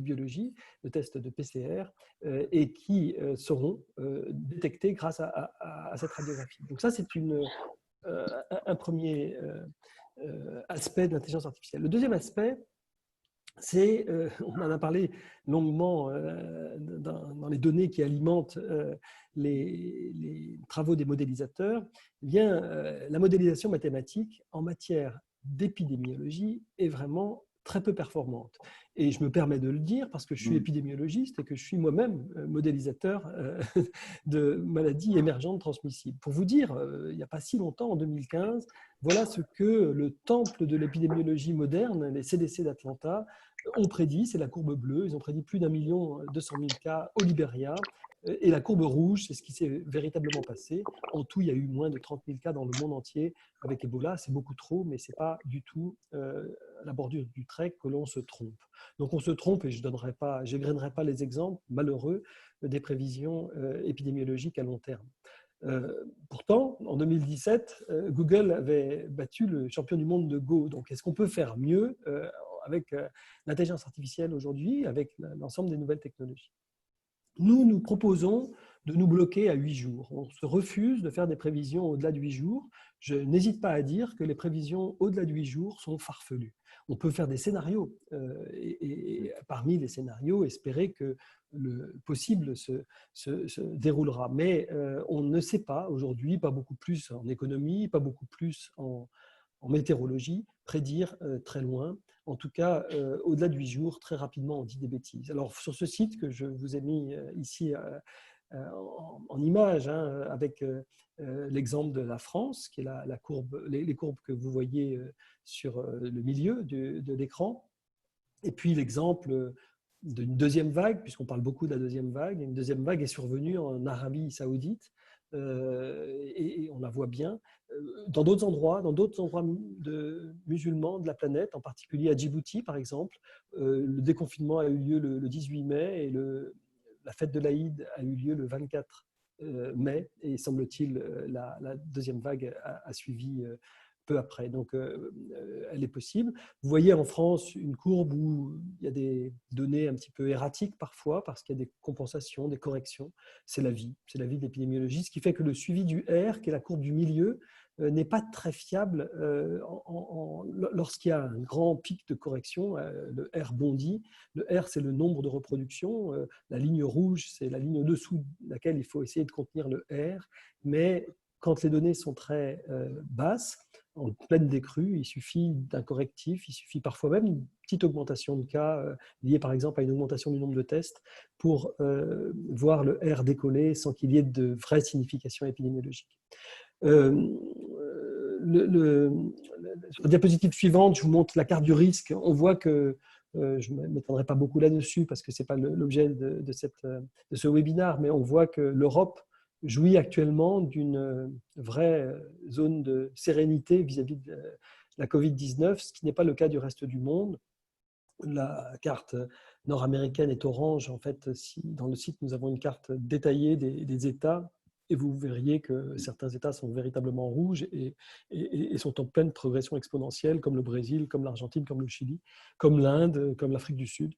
biologie, le test de PCR, et qui seront détectés grâce à cette radiographie. Donc ça, c'est un premier aspect de l'intelligence artificielle. Le deuxième aspect, c'est, on en a parlé longuement dans les données qui alimentent les travaux des modélisateurs, eh bien, la modélisation mathématique en matière d'épidémiologie est vraiment très peu performante. Et je me permets de le dire parce que je suis épidémiologiste et que je suis moi-même modélisateur de maladies émergentes transmissibles. Pour vous dire, il n'y a pas si longtemps, en 2015, voilà ce que le temple de l'épidémiologie moderne, les CDC d'Atlanta, ont prédit, c'est la courbe bleue, ils ont prédit plus d'1 200 000 cas au Libéria, et la courbe rouge, c'est ce qui s'est véritablement passé. En tout, il y a eu moins de 30 000 cas dans le monde entier avec Ebola, c'est beaucoup trop, mais ce n'est pas du tout à la bordure du trait que l'on se trompe. Donc on se trompe, et je n'égrenerai pas les exemples malheureux des prévisions épidémiologiques à long terme. Pourtant, en 2017, Google avait battu le champion du monde de Go. Donc, est-ce qu'on peut faire mieux avec l'intelligence artificielle aujourd'hui, avec l'ensemble des nouvelles technologies? Nous proposons de nous bloquer à 8 jours. On se refuse de faire des prévisions au-delà de 8 jours. Je n'hésite pas à dire que les prévisions au-delà de 8 jours sont farfelues. On peut faire des scénarios et parmi les scénarios, espérer que le possible se déroulera. Mais on ne sait pas aujourd'hui, pas beaucoup plus en économie, pas beaucoup plus en météorologie, prédire très loin. En tout cas, au-delà de 8 jours, très rapidement, on dit des bêtises. Alors, sur ce site que je vous ai mis ici en image, avec l'exemple de la France, qui est la courbe, les courbes que vous voyez sur le milieu de l'écran, et puis l'exemple d'une deuxième vague, puisqu'on parle beaucoup de la deuxième vague. Une deuxième vague est survenue en Arabie Saoudite, et on la voit bien. Dans d'autres endroits musulmans de la planète, en particulier à Djibouti par exemple, le déconfinement a eu lieu le 18 mai et la fête de l'Aïd a eu lieu le 24 mai, et semble-t-il la deuxième vague a suivi peu après. Donc, elle est possible. Vous voyez en France une courbe où il y a des données un petit peu erratiques parfois parce qu'il y a des compensations, des corrections. C'est la vie de l'épidémiologie, ce qui fait que le suivi du R, qui est la courbe du milieu, n'est pas très fiable lorsqu'il y a un grand pic de correction. Le R bondit. Le R, c'est le nombre de reproductions. La ligne rouge, c'est la ligne au-dessous de laquelle il faut essayer de contenir le R. Mais quand les données sont très basses, en pleine décrue, il suffit d'un correctif, il suffit parfois même une petite augmentation de cas liée par exemple à une augmentation du nombre de tests pour voir le R décoller sans qu'il y ait de vraie signification épidémiologique. Sur la diapositive suivante, je vous montre la carte du risque. On voit que, je ne m'étendrai pas beaucoup là-dessus parce que ce n'est pas l'objet de ce webinaire, mais on voit que l'Europe jouit actuellement d'une vraie zone de sérénité vis-à-vis de la Covid-19, ce qui n'est pas le cas du reste du monde. La carte nord-américaine est orange. En fait, dans le site, nous avons une carte détaillée des États. Et vous verriez que certains États sont véritablement rouges et sont en pleine progression exponentielle, comme le Brésil, comme l'Argentine, comme le Chili, comme l'Inde, comme l'Afrique du Sud.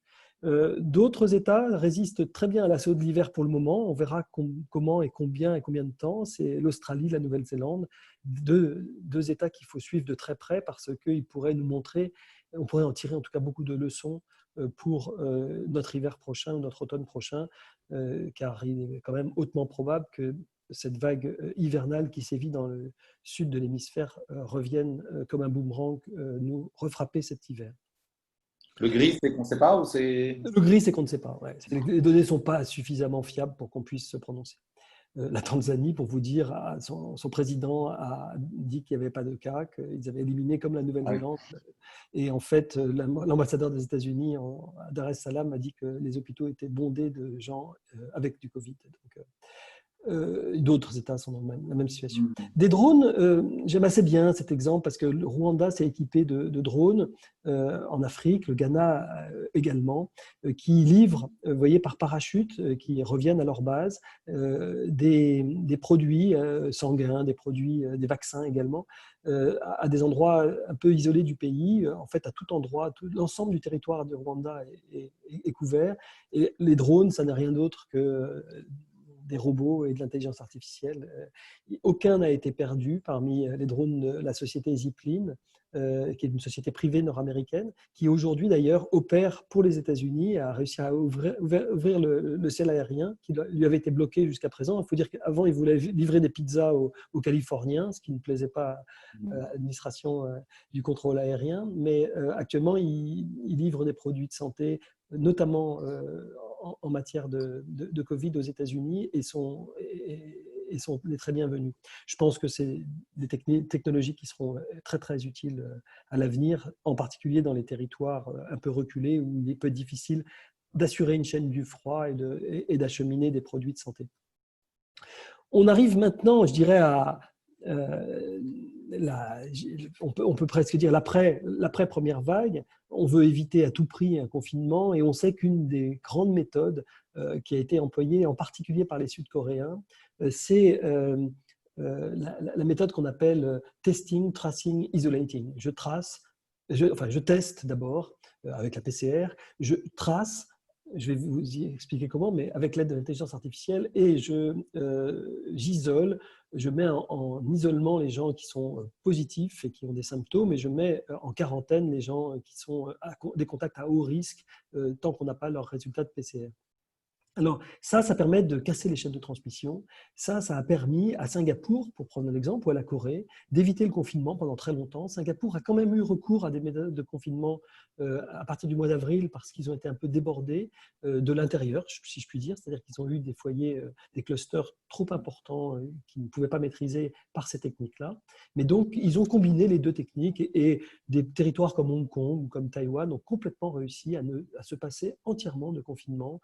D'autres États résistent très bien à l'assaut de l'hiver pour le moment. On verra comment et combien de temps. C'est l'Australie, la Nouvelle-Zélande, deux États qu'il faut suivre de très près parce qu'ils pourraient nous montrer, on pourrait en tirer en tout cas beaucoup de leçons pour notre hiver prochain ou notre automne prochain, car il est quand même hautement probable que cette vague hivernale qui sévit dans le sud de l'hémisphère revienne comme un boomerang nous refrapper cet hiver. Le gris, c'est qu'on ne sait pas ou c'est… Le gris, c'est qu'on ne sait pas. Ouais. Les données ne sont pas suffisamment fiables pour qu'on puisse se prononcer. La Tanzanie, pour vous dire, son président a dit qu'il n'y avait pas de cas, qu'ils avaient éliminé comme la Nouvelle-Zélande. Ah oui. Et en fait, l'ambassadeur des États-Unis, Dar es Salaam, a dit que les hôpitaux étaient bondés de gens avec du Covid. Donc, d'autres États sont dans la même situation. Des drones, j'aime assez bien cet exemple parce que le Rwanda s'est équipé de drones en Afrique, le Ghana également, qui livrent, vous voyez, par parachute, qui reviennent à leur base, des produits sanguins, des produits, des vaccins également, à des endroits un peu isolés du pays. En fait, à tout endroit, l'ensemble du territoire du Rwanda est couvert. Et les drones, ça n'est rien d'autre que des robots et de l'intelligence artificielle. Aucun n'a été perdu parmi les drones de la société Zipline, qui est une société privée nord-américaine, qui aujourd'hui d'ailleurs opère pour les États-Unis, a réussi à ouvrir le ciel aérien qui lui avait été bloqué jusqu'à présent. Il faut dire qu'avant, il voulait livrer des pizzas aux Californiens, ce qui ne plaisait pas à l'administration du contrôle aérien, mais actuellement, il livre des produits de santé, notamment en matière de Covid aux États-Unis et sont les très bienvenus. Je pense que c'est des technologies qui seront très, très utiles à l'avenir, en particulier dans les territoires un peu reculés où il est peu difficile d'assurer une chaîne du froid et d'acheminer des produits de santé. On arrive maintenant, je dirais, à on peut presque dire l'après-première vague. On veut éviter à tout prix un confinement et on sait qu'une des grandes méthodes qui a été employée en particulier par les Sud-Coréens, c'est la méthode qu'on appelle testing, tracing, isolating. Je teste d'abord avec la PCR, je trace, je vais vous y expliquer comment, mais avec l'aide de l'intelligence artificielle, et j'isole, je mets en isolement les gens qui sont positifs et qui ont des symptômes, et je mets en quarantaine les gens qui sont des contacts à haut risque tant qu'on n'a pas leur résultat de PCR. Alors, ça permet de casser les chaînes de transmission. Ça a permis à Singapour, pour prendre un exemple, ou à la Corée, d'éviter le confinement pendant très longtemps. Singapour a quand même eu recours à des méthodes de confinement à partir du mois d'avril parce qu'ils ont été un peu débordés de l'intérieur, si je puis dire. C'est-à-dire qu'ils ont eu des foyers, des clusters trop importants qu'ils ne pouvaient pas maîtriser par ces techniques-là. Mais donc, ils ont combiné les deux techniques et des territoires comme Hong Kong ou comme Taïwan ont complètement réussi à se passer entièrement de confinement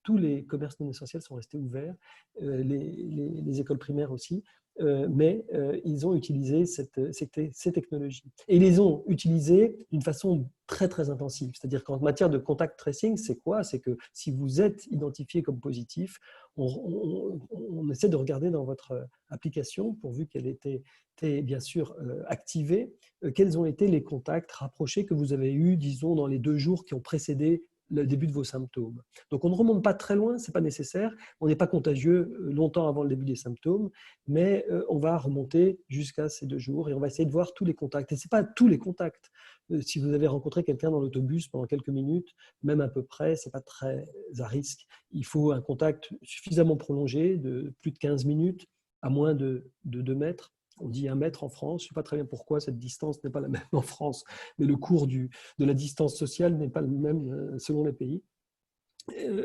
tous les commerces non essentiels sont restés ouverts, les écoles primaires aussi, mais ils ont utilisé ces technologies. Et ils les ont utilisées d'une façon très, très intensive. C'est-à-dire qu'en matière de contact tracing, c'est quoi? C'est que si vous êtes identifié comme positif, on essaie de regarder dans votre application, pourvu qu'elle était bien sûr activée, quels ont été les contacts rapprochés que vous avez eus, disons, dans les 2 jours qui ont précédé le début de vos symptômes. Donc, on ne remonte pas très loin, ce n'est pas nécessaire. On n'est pas contagieux longtemps avant le début des symptômes, mais on va remonter jusqu'à ces 2 jours et on va essayer de voir tous les contacts. Et ce n'est pas tous les contacts. Si vous avez rencontré quelqu'un dans l'autobus pendant quelques minutes, même à peu près, ce n'est pas très à risque. Il faut un contact suffisamment prolongé, de plus de 15 minutes, à moins de 2 mètres. On dit 1 mètre en France. Je ne sais pas très bien pourquoi cette distance n'est pas la même en France, mais le cours de la distance sociale n'est pas le même selon les pays.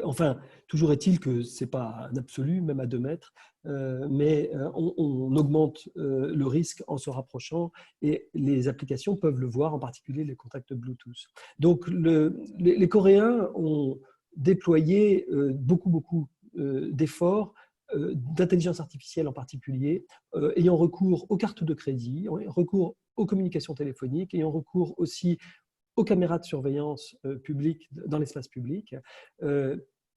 Enfin, toujours est-il que ce n'est pas un absolu, même à 2 mètres, mais on augmente le risque en se rapprochant et les applications peuvent le voir, en particulier les contacts Bluetooth. Donc, les Coréens ont déployé beaucoup d'efforts d'intelligence artificielle en particulier, ayant recours aux cartes de crédit, ayant recours aux communications téléphoniques, ayant recours aussi aux caméras de surveillance publiques dans l'espace public,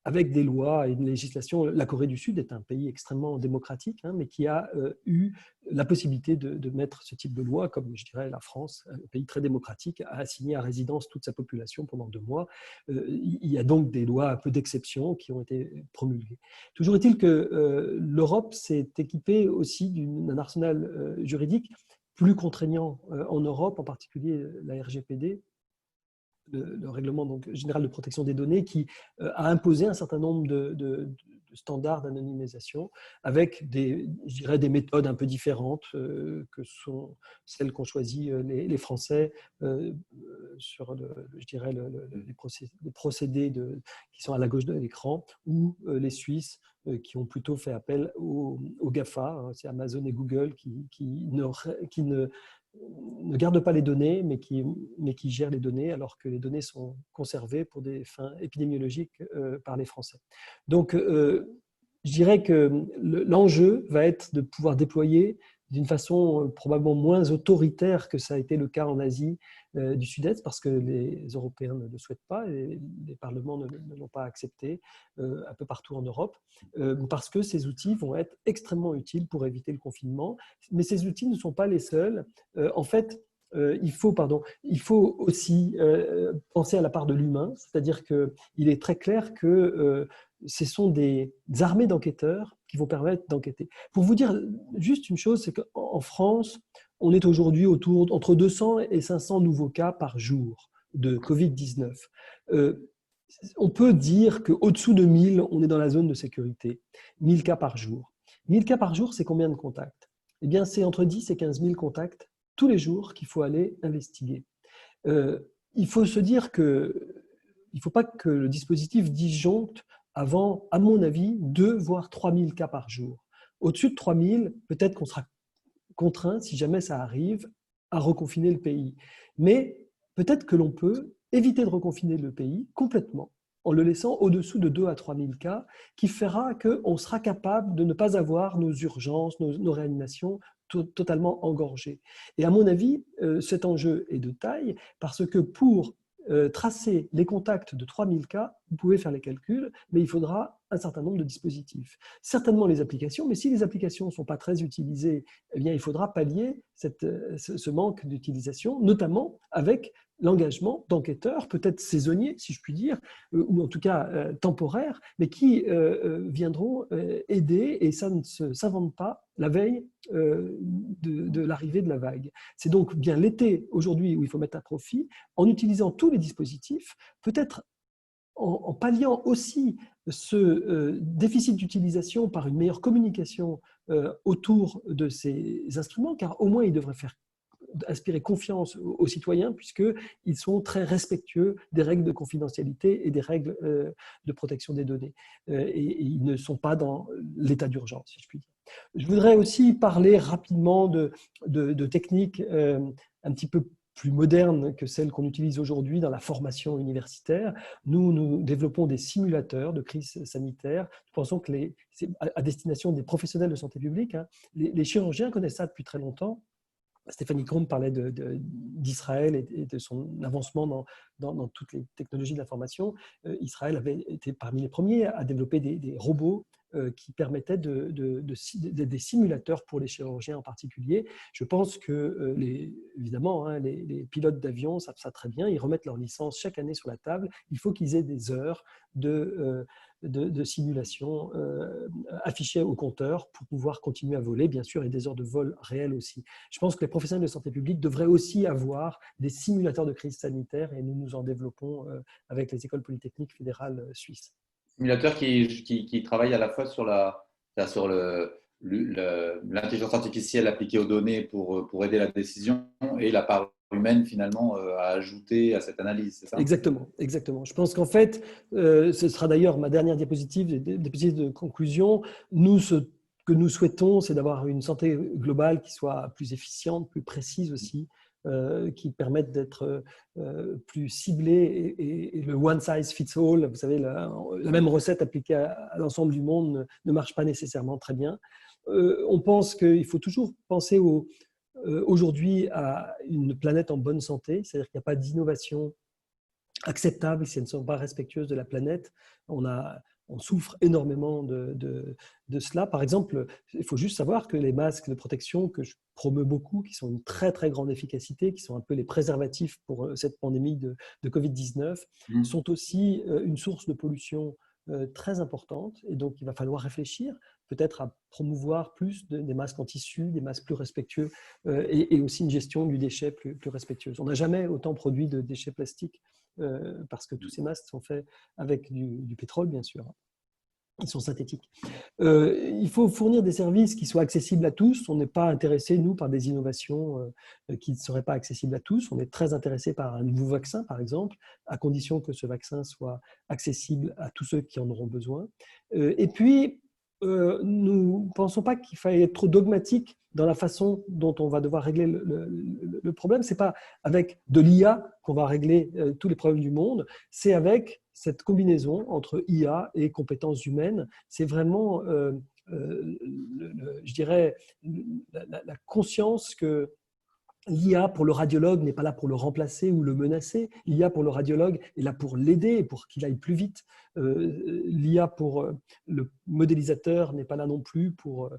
avec des lois et une législation. La Corée du Sud est un pays extrêmement démocratique, mais qui a eu la possibilité de mettre ce type de loi, comme je dirais la France, un pays très démocratique, a assigné à résidence toute sa population pendant 2 mois. Il y a donc des lois un peu d'exception qui ont été promulguées. Toujours est-il que l'Europe s'est équipée aussi d'un arsenal juridique plus contraignant en Europe, en particulier la RGPD, le règlement donc, général de protection des données, qui a imposé un certain nombre de standards d'anonymisation avec des méthodes un peu différentes que sont celles qu'ont choisies les Français sur les procédés qui sont à la gauche de l'écran, ou les Suisses qui ont plutôt fait appel aux GAFA, c'est Amazon et Google qui ne gardent pas les données, mais qui gèrent les données, alors que les données sont conservées pour des fins épidémiologiques par les Français. Donc, je dirais que l'enjeu va être de pouvoir déployer d'une façon probablement moins autoritaire que ça a été le cas en Asie du Sud-Est, parce que les Européens ne le souhaitent pas et les parlements ne l'ont pas accepté un peu partout en Europe, parce que ces outils vont être extrêmement utiles pour éviter le confinement. Mais ces outils ne sont pas les seuls. En fait, il faut aussi penser à la part de l'humain, c'est-à-dire qu'il est très clair que ce sont des armées d'enquêteurs qui vont permettre d'enquêter. Pour vous dire juste une chose, c'est qu'en France, on est aujourd'hui entre 200 et 500 nouveaux cas par jour de Covid-19. On peut dire qu'au-dessous de 1000, on est dans la zone de sécurité. 1000 cas par jour. 1000 cas par jour, c'est combien de contacts? Eh bien, c'est entre 10 et 15 000 contacts tous les jours qu'il faut aller investiguer. Il faut se dire qu'il ne faut pas que le dispositif disjoncte avant, à mon avis, 2 voire 3 000 cas par jour. Au-dessus de 3 000, peut-être qu'on sera contraint, si jamais ça arrive, à reconfiner le pays. Mais peut-être que l'on peut éviter de reconfiner le pays complètement en le laissant au-dessous de 2 à 3 000 cas, qui fera qu'on sera capable de ne pas avoir nos urgences, nos réanimations totalement engorgées. Et à mon avis, cet enjeu est de taille parce que pour tracer les contacts de 3000 cas, vous pouvez faire les calculs, mais il faudra un certain nombre de dispositifs. Certainement les applications, mais si les applications ne sont pas très utilisées, eh bien, il faudra pallier ce manque d'utilisation, notamment avec l'engagement d'enquêteurs, peut-être saisonniers, si je puis dire, ou en tout cas temporaires, mais qui viendront aider, et ça ne s'invente pas la veille de l'arrivée de la vague. C'est donc bien l'été, aujourd'hui, où il faut mettre à profit, en utilisant tous les dispositifs, peut-être en palliant aussi ce déficit d'utilisation par une meilleure communication autour de ces instruments, car au moins ils devraient faire inspirer confiance aux citoyens puisqu'ils sont très respectueux des règles de confidentialité et des règles de protection des données. Et ils ne sont pas dans l'état d'urgence, si je puis dire. Je voudrais aussi parler rapidement de techniques un petit peu plus modernes que celles qu'on utilise aujourd'hui dans la formation universitaire. Nous développons des simulateurs de crise sanitaire. Nous pensons que c'est à destination des professionnels de santé publique. Hein. Les chirurgiens connaissent ça depuis très longtemps. Stéphanie Krump parlait d'Israël et de son avancement dans toutes les technologies de l'information. Israël avait été parmi les premiers à développer des robots qui permettaient des simulateurs pour les chirurgiens en particulier. Je pense que, évidemment, hein, les pilotes d'avion savent ça très bien. Ils remettent leur licence chaque année sur la table. Il faut qu'ils aient des heures de simulation affichées au compteur pour pouvoir continuer à voler, bien sûr, et des heures de vol réelles aussi. Je pense que les professionnels de santé publique devraient aussi avoir des simulateurs de crise sanitaire et nous en développons avec les écoles polytechniques fédérales suisses. Simulateurs qui travaillent à la fois sur l'intelligence artificielle appliquée aux données pour aider la décision et la part humaine finalement à ajouter à cette analyse, c'est ça? Exactement, exactement. Je pense qu'en fait, ce sera d'ailleurs ma dernière diapositive de conclusion. Ce que nous souhaitons, c'est d'avoir une santé globale qui soit plus efficiente, plus précise aussi, qui permette d'être plus ciblée et le one size fits all, vous savez, la même recette appliquée à l'ensemble du monde ne marche pas nécessairement très bien. On pense qu'il faut toujours penser aujourd'hui à une planète en bonne santé, c'est-à-dire qu'il n'y a pas d'innovation acceptable si elles ne sont pas respectueuses de la planète. On souffre énormément de cela. Par exemple, il faut juste savoir que les masques de protection que je promeus beaucoup, qui sont une très très grande efficacité, qui sont un peu les préservatifs pour cette pandémie de Covid-19, sont aussi une source de pollution très importante. Et donc, il va falloir réfléchir peut-être à promouvoir plus des masques en tissu, des masques plus respectueux et aussi une gestion du déchet plus respectueuse. On n'a jamais autant produit de déchets plastiques parce que tous ces masques sont faits avec du pétrole, bien sûr. Ils sont synthétiques. Il faut fournir des services qui soient accessibles à tous. On n'est pas intéressé, nous, par des innovations qui ne seraient pas accessibles à tous. On est très intéressé par un nouveau vaccin, par exemple, à condition que ce vaccin soit accessible à tous ceux qui en auront besoin. Et puis, nous ne pensons pas qu'il faille être trop dogmatique dans la façon dont on va devoir régler le problème. Ce n'est pas avec de l'IA qu'on va régler tous les problèmes du monde, c'est avec cette combinaison entre IA et compétences humaines. C'est vraiment, je dirais, la conscience que l'IA pour le radiologue n'est pas là pour le remplacer ou le menacer. L'IA pour le radiologue est là pour l'aider, pour qu'il aille plus vite. L'IA pour le modélisateur n'est pas là non plus pour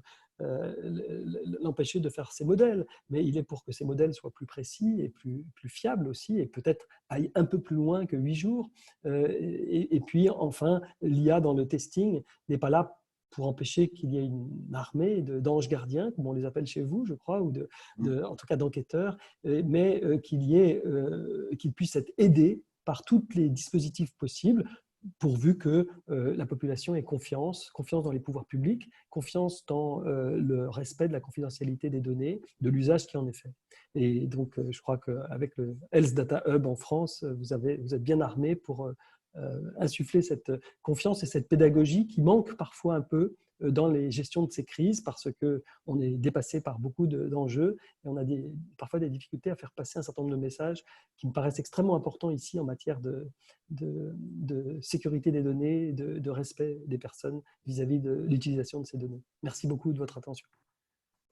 l'empêcher de faire ses modèles, mais il est pour que ces modèles soient plus précis et plus fiables aussi, et peut-être aillent un peu plus loin que 8 jours. Et puis enfin, l'IA dans le testing n'est pas là pour empêcher qu'il y ait une armée d'anges gardiens, comme on les appelle chez vous, je crois, ou en tout cas d'enquêteurs, mais qu'il puisse être aidé par tous les dispositifs possibles, pourvu que la population ait confiance dans les pouvoirs publics, confiance dans le respect de la confidentialité des données, de l'usage qui en est fait. Et donc, je crois qu'avec le Health Data Hub en France, vous êtes bien armés pour insuffler cette confiance et cette pédagogie qui manque parfois un peu dans les gestions de ces crises parce qu'on est dépassé par beaucoup d'enjeux et on a parfois des difficultés à faire passer un certain nombre de messages qui me paraissent extrêmement importants ici en matière de sécurité des données, de respect des personnes vis-à-vis de l'utilisation de ces données. Merci beaucoup de votre attention.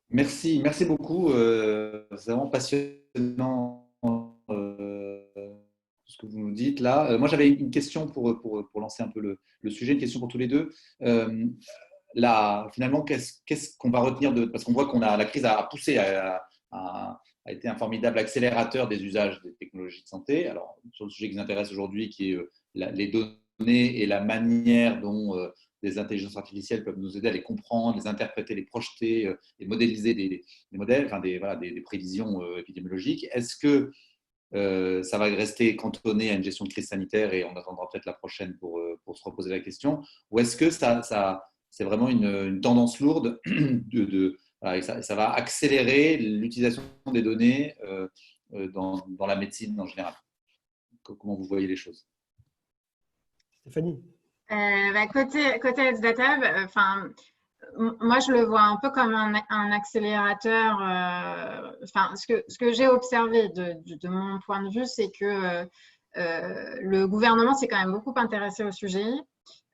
Merci beaucoup. C'est vraiment passionnant ce que vous nous dites là. Moi, j'avais une question pour lancer un peu le sujet, une question pour tous les deux. Là, finalement, qu'est-ce qu'on va retenir parce qu'on voit la crise a poussé, a été un formidable accélérateur des usages des technologies de santé. Alors, sur le sujet qui nous intéresse aujourd'hui, qui est les données et la manière dont des intelligences artificielles peuvent nous aider à les comprendre, les interpréter, les projeter, et modéliser des modèles, enfin des prévisions épidémiologiques. Est-ce que ça va rester cantonné à une gestion de crise sanitaire et on attendra peut-être la prochaine pour se reposer la question, ou est-ce que c'est vraiment une tendance lourde et ça va accélérer l'utilisation des données dans la médecine en général? Comment vous voyez les choses? Stéphanie? Côté Health Data Hub, moi, je le vois un peu comme un accélérateur. Enfin, ce que j'ai observé de mon point de vue, c'est que le gouvernement s'est quand même beaucoup intéressé au sujet.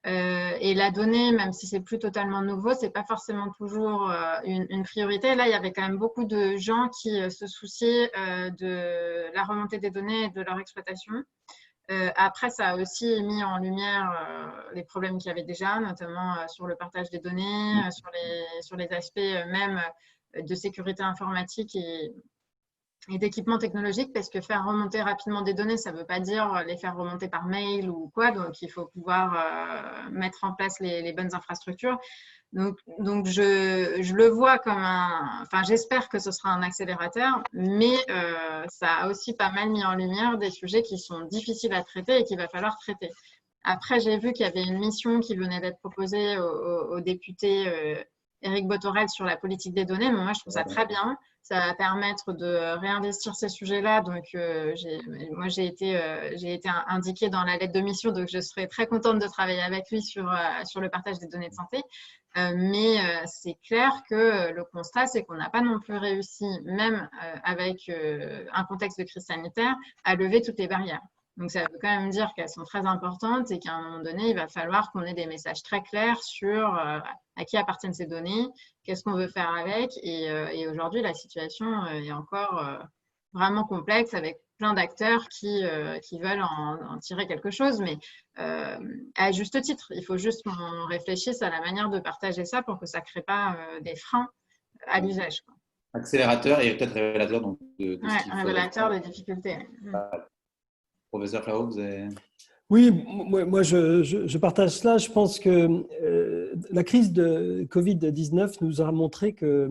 Et la donnée, même si c'est plus totalement nouveau, c'est pas forcément toujours une priorité. Là, il y avait quand même beaucoup de gens qui se souciaient de la remontée des données et de leur exploitation. Après, ça a aussi mis en lumière les problèmes qu'il y avait déjà, notamment sur le partage des données, sur les aspects même de sécurité informatique et d'équipements technologiques, parce que faire remonter rapidement des données, ça ne veut pas dire les faire remonter par mail ou quoi. Donc, il faut pouvoir mettre en place les bonnes infrastructures. Donc je le vois comme enfin, j'espère que ce sera un accélérateur, mais ça a aussi pas mal mis en lumière des sujets qui sont difficiles à traiter et qu'il va falloir traiter. Après, j'ai vu qu'il y avait une mission qui venait d'être proposée au député Éric Bothorel sur la politique des données, mais moi, je trouve ça très bien. Ça va permettre de réinvestir ces sujets-là. Donc, moi, j'ai été indiquée dans la lettre de mission, donc je serai très contente de travailler avec lui sur le partage des données de santé. Mais c'est clair que le constat, c'est qu'on n'a pas non plus réussi, même avec un contexte de crise sanitaire, à lever toutes les barrières. Donc, ça veut quand même dire qu'elles sont très importantes et qu'à un moment donné, il va falloir qu'on ait des messages très clairs sur à qui appartiennent ces données, qu'est-ce qu'on veut faire avec. Et aujourd'hui, la situation est encore vraiment complexe avec plein d'acteurs qui veulent en tirer quelque chose, mais à juste titre. Il faut juste qu'on réfléchisse à la manière de partager ça pour que ça ne crée pas des freins à l'usage. Accélérateur et peut-être révélateur donc, de ce qu'il faut. Révélateur des difficultés. Professeur Clairaut, vous avez… Oui, moi je partage cela. Je pense que la crise de Covid-19 nous a montré que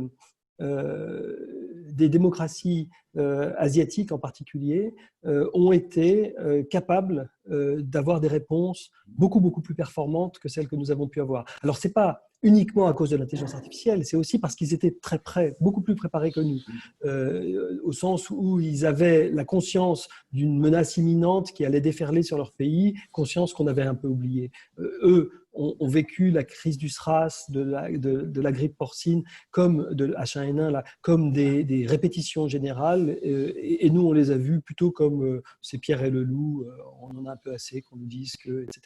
des démocraties asiatiques en particulier ont été capables d'avoir des réponses beaucoup plus performantes que celles que nous avons pu avoir. Alors, ce n'est pas uniquement à cause de l'intelligence artificielle, c'est aussi parce qu'ils étaient très prêts, beaucoup plus préparés que nous, au sens où ils avaient la conscience d'une menace imminente qui allait déferler sur leur pays, conscience qu'on avait un peu oubliée. Eux ont vécu la crise du SRAS, de la grippe porcine, comme de H1N1, là, comme des répétitions générales, et nous, on les a vus plutôt comme c'est Pierre et le loup, on en a un peu assez qu'on nous dise que, etc.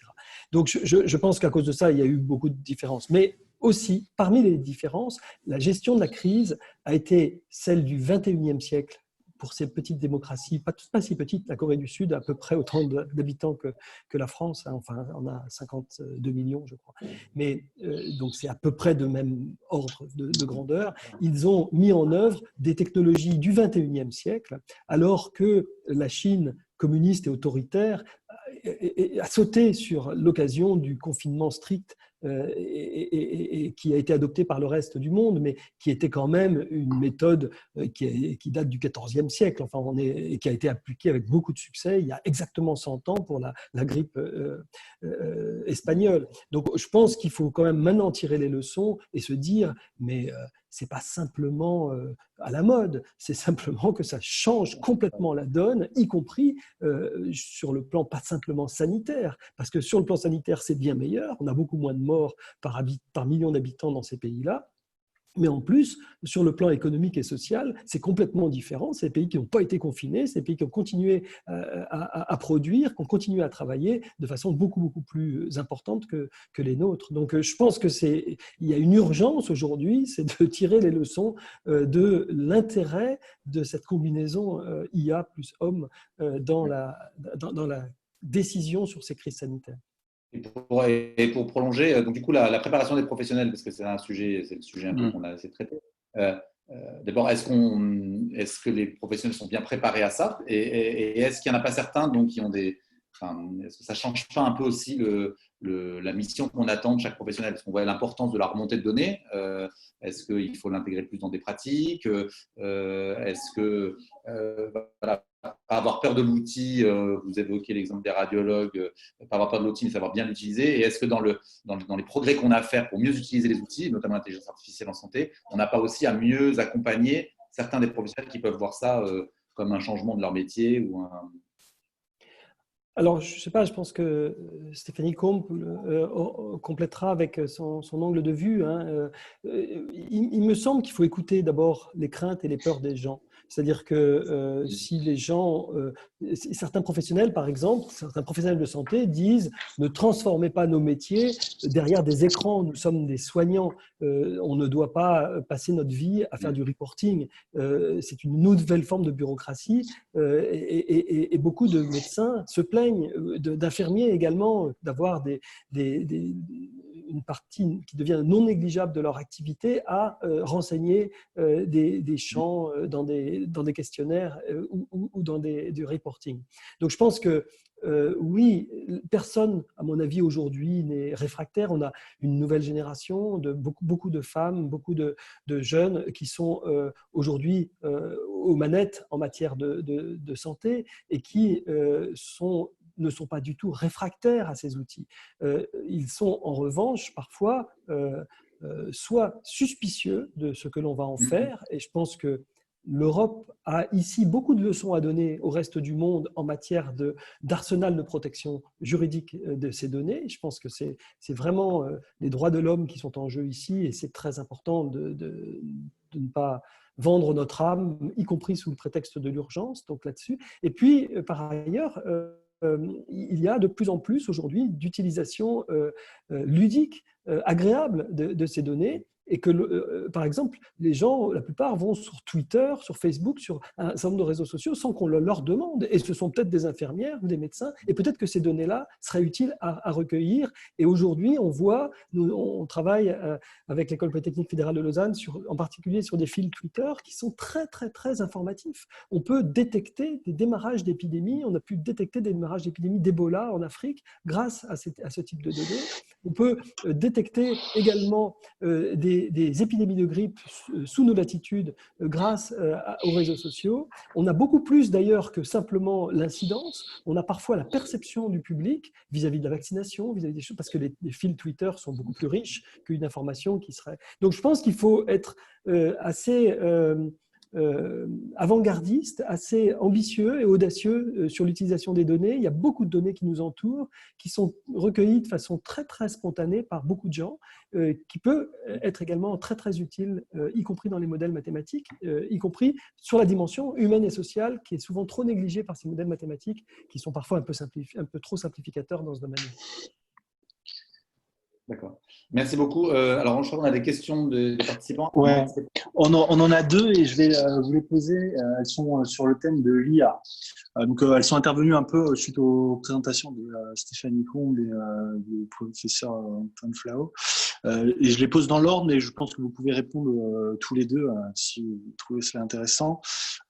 Donc, je pense qu'à cause de ça, il y a eu beaucoup de différences. Mais aussi, parmi les différences, la gestion de la crise a été celle du 21e siècle pour ces petites démocraties, pas si petites. La Corée du Sud a à peu près autant d'habitants que la France, hein. Enfin, on a 52 millions, je crois. Mais donc, c'est à peu près de même ordre de grandeur. Ils ont mis en œuvre des technologies du 21e siècle, alors que la Chine communiste et autoritaire a sauté sur l'occasion du confinement strict et qui a été adopté par le reste du monde, mais qui était quand même une méthode qui date du XIVe siècle, enfin, et qui a été appliquée avec beaucoup de succès il y a exactement 100 ans pour la grippe espagnole. Donc, je pense qu'il faut quand même maintenant tirer les leçons et se dire, mais ce n'est pas simplement à la mode, c'est simplement que ça change complètement la donne, y compris sur le plan pas simplement sanitaire, parce que sur le plan sanitaire, c'est bien meilleur, on a beaucoup moins de morts par million d'habitants dans ces pays-là. Mais en plus, sur le plan économique et social, c'est complètement différent. C'est des pays qui n'ont pas été confinés, c'est des pays qui ont continué à produire, qui ont continué à travailler de façon beaucoup plus importante que les nôtres. Donc, je pense qu'il y a une urgence aujourd'hui, c'est de tirer les leçons de l'intérêt de cette combinaison IA plus homme dans la décision sur ces crises sanitaires. Et pour prolonger, donc du coup, la préparation des professionnels, parce que c'est le sujet un peu qu'on a essayé de traiter. D'abord, est-ce que les professionnels sont bien préparés à ça, et est-ce qu'il n'y en a pas certains donc, qui ont est-ce que ça ne change pas un peu aussi la mission qu'on attend de chaque professionnel? Parce qu'on voit l'importance de la remontée de données. Est-ce qu'il faut l'intégrer plus dans des pratiques? Est-ce que voilà, pas avoir peur de l'outil, vous évoquez l'exemple des radiologues, pas avoir peur de l'outil, mais savoir bien l'utiliser. Et est-ce que dans les progrès qu'on a à faire pour mieux utiliser les outils, notamment l'intelligence artificielle en santé, on n'a pas aussi à mieux accompagner certains des professionnels qui peuvent voir ça comme un changement de leur métier ou un… Alors, je ne sais pas, je pense que Stéphanie Combe complétera avec son angle de vue. Hein. Il me semble qu'il faut écouter d'abord les craintes et les peurs des gens. C'est-à-dire que si les gens, certains professionnels par exemple, certains professionnels de santé disent ne transformez pas nos métiers derrière des écrans, nous sommes des soignants, on ne doit pas passer notre vie à faire du reporting, c'est une nouvelle forme de bureaucratie et beaucoup de médecins se plaignent, d'infirmiers également, d'avoir une partie qui devient non négligeable de leur activité à renseigner des champs dans des questionnaires ou dans du reporting. Donc je pense que oui, personne, à mon avis, aujourd'hui n'est réfractaire. On a une nouvelle génération de beaucoup de femmes, beaucoup de jeunes qui sont aujourd'hui aux manettes en matière de santé et qui ne sont pas du tout réfractaires à ces outils. Ils sont en revanche parfois soit suspicieux de ce que l'on va en faire, et je pense que l'Europe a ici beaucoup de leçons à donner au reste du monde en matière d'arsenal de protection juridique de ces données. Je pense que c'est vraiment les droits de l'homme qui sont en jeu ici, et c'est très important de ne pas vendre notre âme, y compris sous le prétexte de l'urgence, donc là-dessus. Et puis, par ailleurs, il y a de plus en plus aujourd'hui d'utilisation ludique, agréable de ces données, et que, par exemple, les gens, la plupart, vont sur Twitter, sur Facebook, sur un certain nombre de réseaux sociaux sans qu'on le leur demande. Et ce sont peut-être des infirmières ou des médecins, et peut-être que ces données-là seraient utiles à recueillir. Et aujourd'hui, on voit, on travaille avec l'École polytechnique fédérale de Lausanne, en particulier sur des fils Twitter qui sont très, très, très informatifs. On peut détecter des démarrages d'épidémies. On a pu détecter des démarrages d'épidémies d'Ebola en Afrique grâce à ce type de données. On peut détecter également des épidémies de grippe sous nos latitudes grâce aux réseaux sociaux. On a beaucoup plus d'ailleurs que simplement l'incidence. On a parfois la perception du public vis-à-vis de la vaccination, vis-à-vis des choses, parce que les fils Twitter sont beaucoup plus riches qu'une information qui serait… Donc je pense qu'il faut être assez… avant-gardiste, assez ambitieux et audacieux sur l'utilisation des données. Il y a beaucoup de données qui nous entourent, qui sont recueillies de façon très, très spontanée par beaucoup de gens, qui peut être également très, très utile, y compris dans les modèles mathématiques, y compris sur la dimension humaine et sociale, qui est souvent trop négligée par ces modèles mathématiques, qui sont parfois un peu trop simplificateurs dans ce domaine. D'accord. Merci beaucoup. Alors, je crois qu'on a des questions des participants. Ouais. On en a deux et je vais vous les poser. Elles sont sur le thème de l'IA. Donc, elles sont intervenues un peu suite aux présentations de Stéphanie Combe et du professeur Antoine Flao. Et je les pose dans l'ordre, mais je pense que vous pouvez répondre tous les deux si vous trouvez cela intéressant.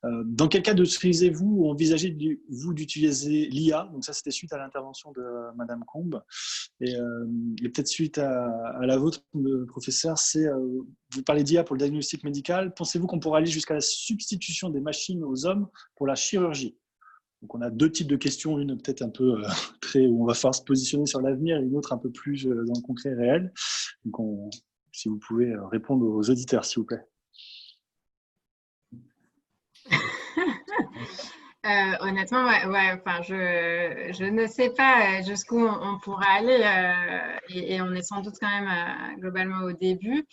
Dans quel cas utilisez-vous ou envisagez-vous d'utiliser l'IA? Donc ça, c'était suite à l'intervention de Madame Combe. Et peut-être suite à la vôtre, professeur, vous parlez d'IA pour le diagnostic médical. Pensez-vous qu'on pourra aller jusqu'à la substitution des machines aux hommes pour la chirurgie? Donc on a deux types de questions, une peut-être un peu où on va falloir se positionner sur l'avenir, et une autre un peu plus dans le concret réel. Donc si vous pouvez répondre aux auditeurs, s'il vous plaît. Honnêtement, enfin, je ne sais pas jusqu'où on pourra aller et on est sans doute quand même globalement au début.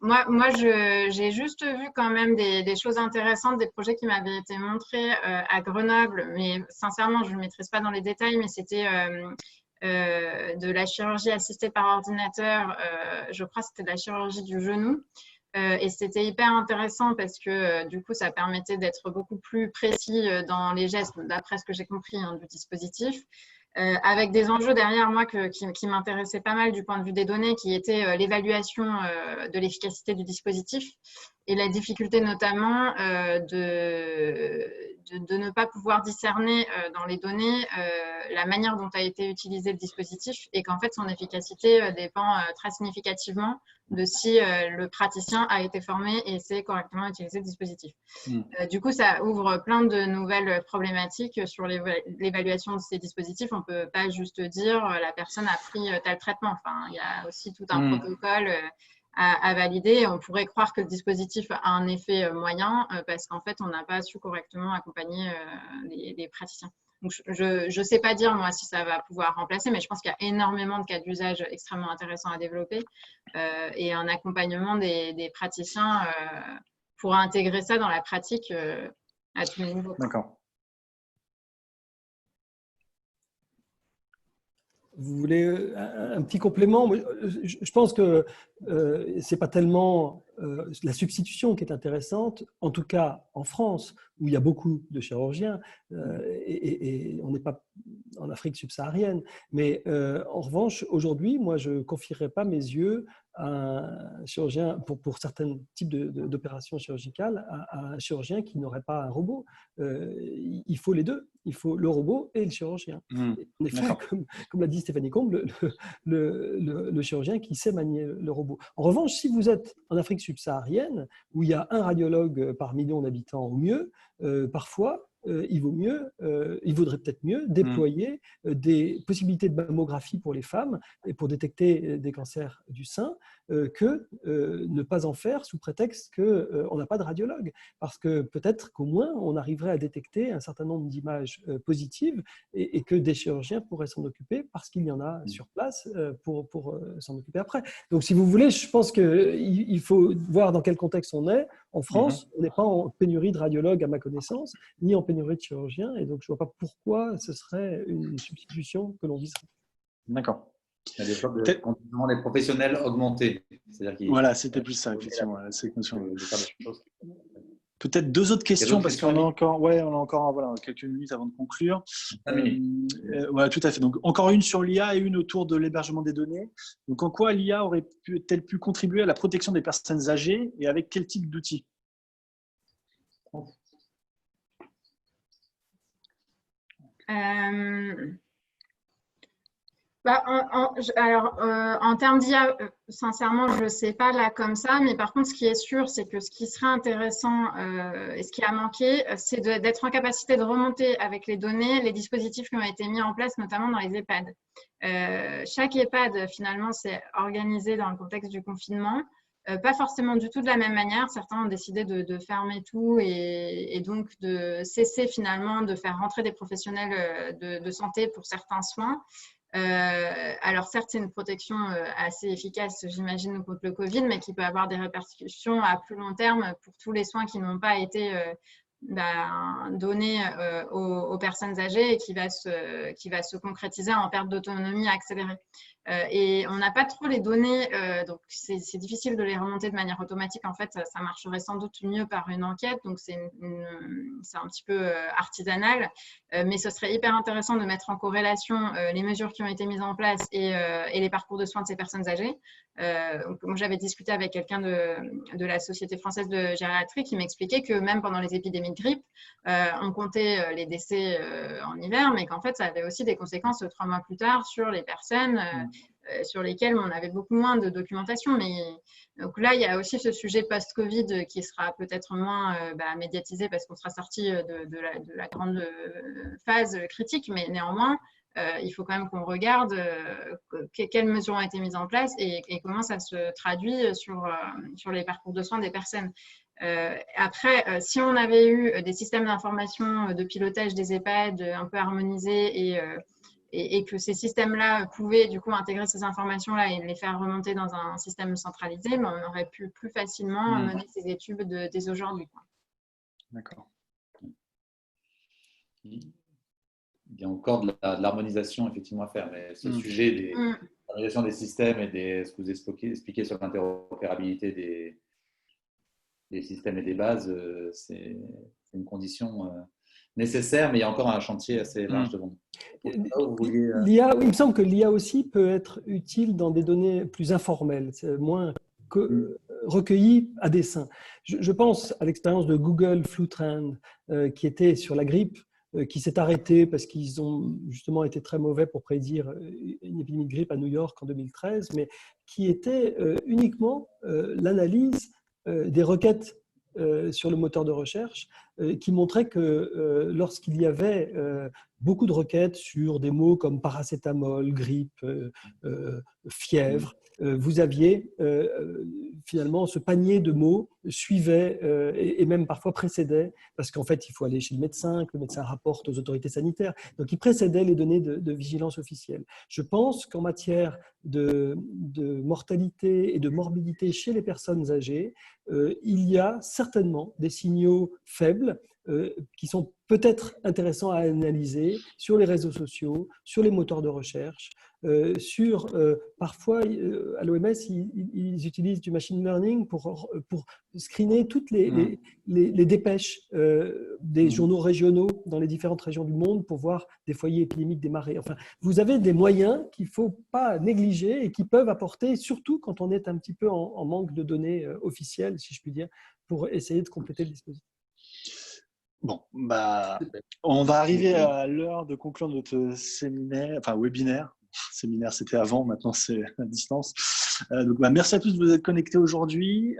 Moi, j'ai juste vu quand même des choses intéressantes, des projets qui m'avaient été montrés à Grenoble, mais sincèrement, je ne maîtrise pas dans les détails, mais c'était de la chirurgie assistée par ordinateur. Je crois que c'était de la chirurgie du genou. Et c'était hyper intéressant parce que du coup, ça permettait d'être beaucoup plus précis dans les gestes, d'après ce que j'ai compris du dispositif. Avec des enjeux derrière moi qui m'intéressaient pas mal du point de vue des données, qui étaient l'évaluation de l'efficacité du dispositif et la difficulté notamment de ne pas pouvoir discerner dans les données la manière dont a été utilisé le dispositif et qu'en fait son efficacité dépend très significativement de si le praticien a été formé et sait correctement utiliser le dispositif. Du coup, ça ouvre plein de nouvelles problématiques sur l'évaluation de ces dispositifs. On ne peut pas juste dire la personne a pris tel traitement. Enfin, il y a aussi tout un protocole à valider. On pourrait croire que le dispositif a un effet moyen parce qu'en fait, on n'a pas su correctement accompagner les praticiens. Donc, je ne sais pas dire, moi, si ça va pouvoir remplacer, mais je pense qu'il y a énormément de cas d'usage extrêmement intéressants à développer et un accompagnement des praticiens pour intégrer ça dans la pratique à tous les niveaux. D'accord. Vous voulez un petit complément? Je pense que ce n'est pas tellement la substitution qui est intéressante, en tout cas en France, où il y a beaucoup de chirurgiens, et on n'est pas en Afrique subsaharienne. Mais en revanche, aujourd'hui, moi, je ne confierais pas mes yeux à un chirurgien, pour certains types d'opérations chirurgicales, à un chirurgien qui n'aurait pas un robot. Il faut les deux. Il faut le robot et le chirurgien. En effet, comme l'a dit Stéphanie Combe, le chirurgien qui sait manier le robot. En revanche, si vous êtes en Afrique subsaharienne, où il y a un radiologue par million d'habitants au mieux, parfois, il vaudrait peut-être mieux déployer des possibilités de mammographie pour les femmes et pour détecter des cancers du sein que ne pas en faire sous prétexte qu'on n'a pas de radiologue. Parce que peut-être qu'au moins, on arriverait à détecter un certain nombre d'images positives et que des chirurgiens pourraient s'en occuper parce qu'il y en a sur place pour s'en occuper après. Donc, si vous voulez, je pense qu'il faut voir dans quel contexte on est. En France, on n'est pas en pénurie de radiologues à ma connaissance, ni en pénurie de chirurgiens, et donc je ne vois pas pourquoi ce serait une substitution que l'on viserait. D'accord. Il y a des professionnels augmentés. Voilà, c'était plus ça, effectivement. Peut-être deux autres questions, parce qu'on a encore, voilà, quelques minutes avant de conclure. Voilà, tout à fait. Donc, encore une sur l'IA et une autour de l'hébergement des données. Donc, en quoi l'IA aurait-elle pu contribuer à la protection des personnes âgées et avec quel type d'outils? En termes d'IA, sincèrement, je ne sais pas là comme ça, mais par contre, ce qui est sûr, c'est que ce qui serait intéressant et ce qui a manqué, c'est d'être en capacité de remonter avec les données les dispositifs qui ont été mis en place, notamment dans les EHPAD. Chaque EHPAD, finalement, s'est organisé dans le contexte du confinement. Pas forcément du tout de la même manière. Certains ont décidé de fermer tout et donc de cesser finalement de faire rentrer des professionnels de santé pour certains soins. Alors certes, c'est une protection assez efficace, j'imagine, contre le Covid, mais qui peut avoir des répercussions à plus long terme pour tous les soins qui n'ont pas été donnés aux personnes âgées et qui va se concrétiser en perte d'autonomie accélérée. Et on n'a pas trop les données, donc c'est difficile de les remonter de manière automatique. En fait, ça marcherait sans doute mieux par une enquête, donc c'est un petit peu artisanal, mais ce serait hyper intéressant de mettre en corrélation les mesures qui ont été mises en place et les parcours de soins de ces personnes âgées. Moi, j'avais discuté avec quelqu'un de la Société française de gériatrie qui m'expliquait que même pendant les épidémies de grippe, on comptait les décès en hiver, mais qu'en fait, ça avait aussi des conséquences 3 mois plus tard sur les personnes sur lesquelles on avait beaucoup moins de documentation. Mais donc là, il y a aussi ce sujet post-Covid qui sera peut-être moins médiatisé parce qu'on sera sorti de la grande phase critique, mais néanmoins, il faut quand même qu'on regarde quelles mesures ont été mises en place et comment ça se traduit sur les parcours de soins des personnes. Après, si on avait eu des systèmes d'information de pilotage des EHPAD un peu harmonisés et que ces systèmes-là pouvaient du coup intégrer ces informations-là et les faire remonter dans un système centralisé, mais on aurait pu plus facilement mener ces études dès aujourd'hui. D'accord. Il y a encore de l'harmonisation effectivement à faire, mais ce sujet de l'harmonisation des systèmes et ce que vous expliquez sur l'interopérabilité des systèmes et des bases, c'est une condition nécessaire, mais il y a encore un chantier assez large devant nous. L'IA, il me semble que l'IA aussi peut être utile dans des données plus informelles, moins recueillies à dessein. Je pense à l'expérience de Google FluTrend qui était sur la grippe, qui s'est arrêté parce qu'ils ont justement été très mauvais pour prédire une épidémie de grippe à New York en 2013, mais qui était uniquement l'analyse des requêtes sur le moteur de recherche qui montrait que lorsqu'il y avait beaucoup de requêtes sur des mots comme paracétamol, grippe, fièvre, vous aviez finalement ce panier de mots suivait et même parfois précédait, parce qu'en fait il faut aller chez le médecin, que le médecin rapporte aux autorités sanitaires, donc il précédait les données de vigilance officielle. Je pense qu'en matière de mortalité et de morbidité chez les personnes âgées, il y a certainement des signaux faibles qui sont peut-être intéressants à analyser sur les réseaux sociaux, sur les moteurs de recherche, parfois à l'OMS, ils utilisent du machine learning pour screener toutes les dépêches des journaux régionaux dans les différentes régions du monde pour voir des foyers épidémiques, des marées. Enfin, vous avez des moyens qu'il ne faut pas négliger et qui peuvent apporter, surtout quand on est un petit peu en manque de données officielles, si je puis dire, pour essayer de compléter le dispositif. Bon, on va arriver à l'heure de conclure notre séminaire, enfin webinaire. Séminaire, c'était avant, maintenant c'est à distance. Donc, merci à tous de vous être connectés aujourd'hui.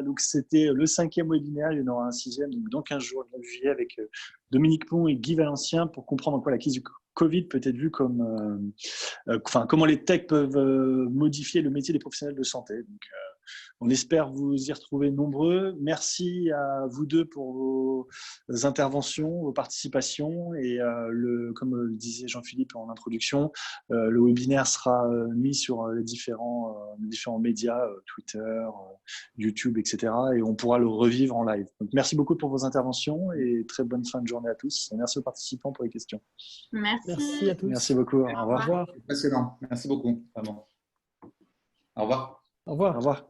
Donc, c'était le 5e webinaire, il y en aura un 6e, donc dans 15 jours, le 9 juillet, avec Dominique Pont et Guy Valencien pour comprendre en quoi la crise du Covid peut être vue comme, comment les techs peuvent modifier le métier des professionnels de santé. Donc, on espère vous y retrouver nombreux. Merci à vous deux pour vos interventions, vos participations. Et comme le disait Jean-Philippe en introduction, le webinaire sera mis sur les différents médias, Twitter, YouTube, etc. Et on pourra le revivre en live. Donc, merci beaucoup pour vos interventions et très bonne fin de journée à tous. Et merci aux participants pour les questions. Merci à tous. Merci beaucoup. Au revoir. Passionnant. Merci beaucoup. Vraiment. Au revoir. Au revoir. Au revoir.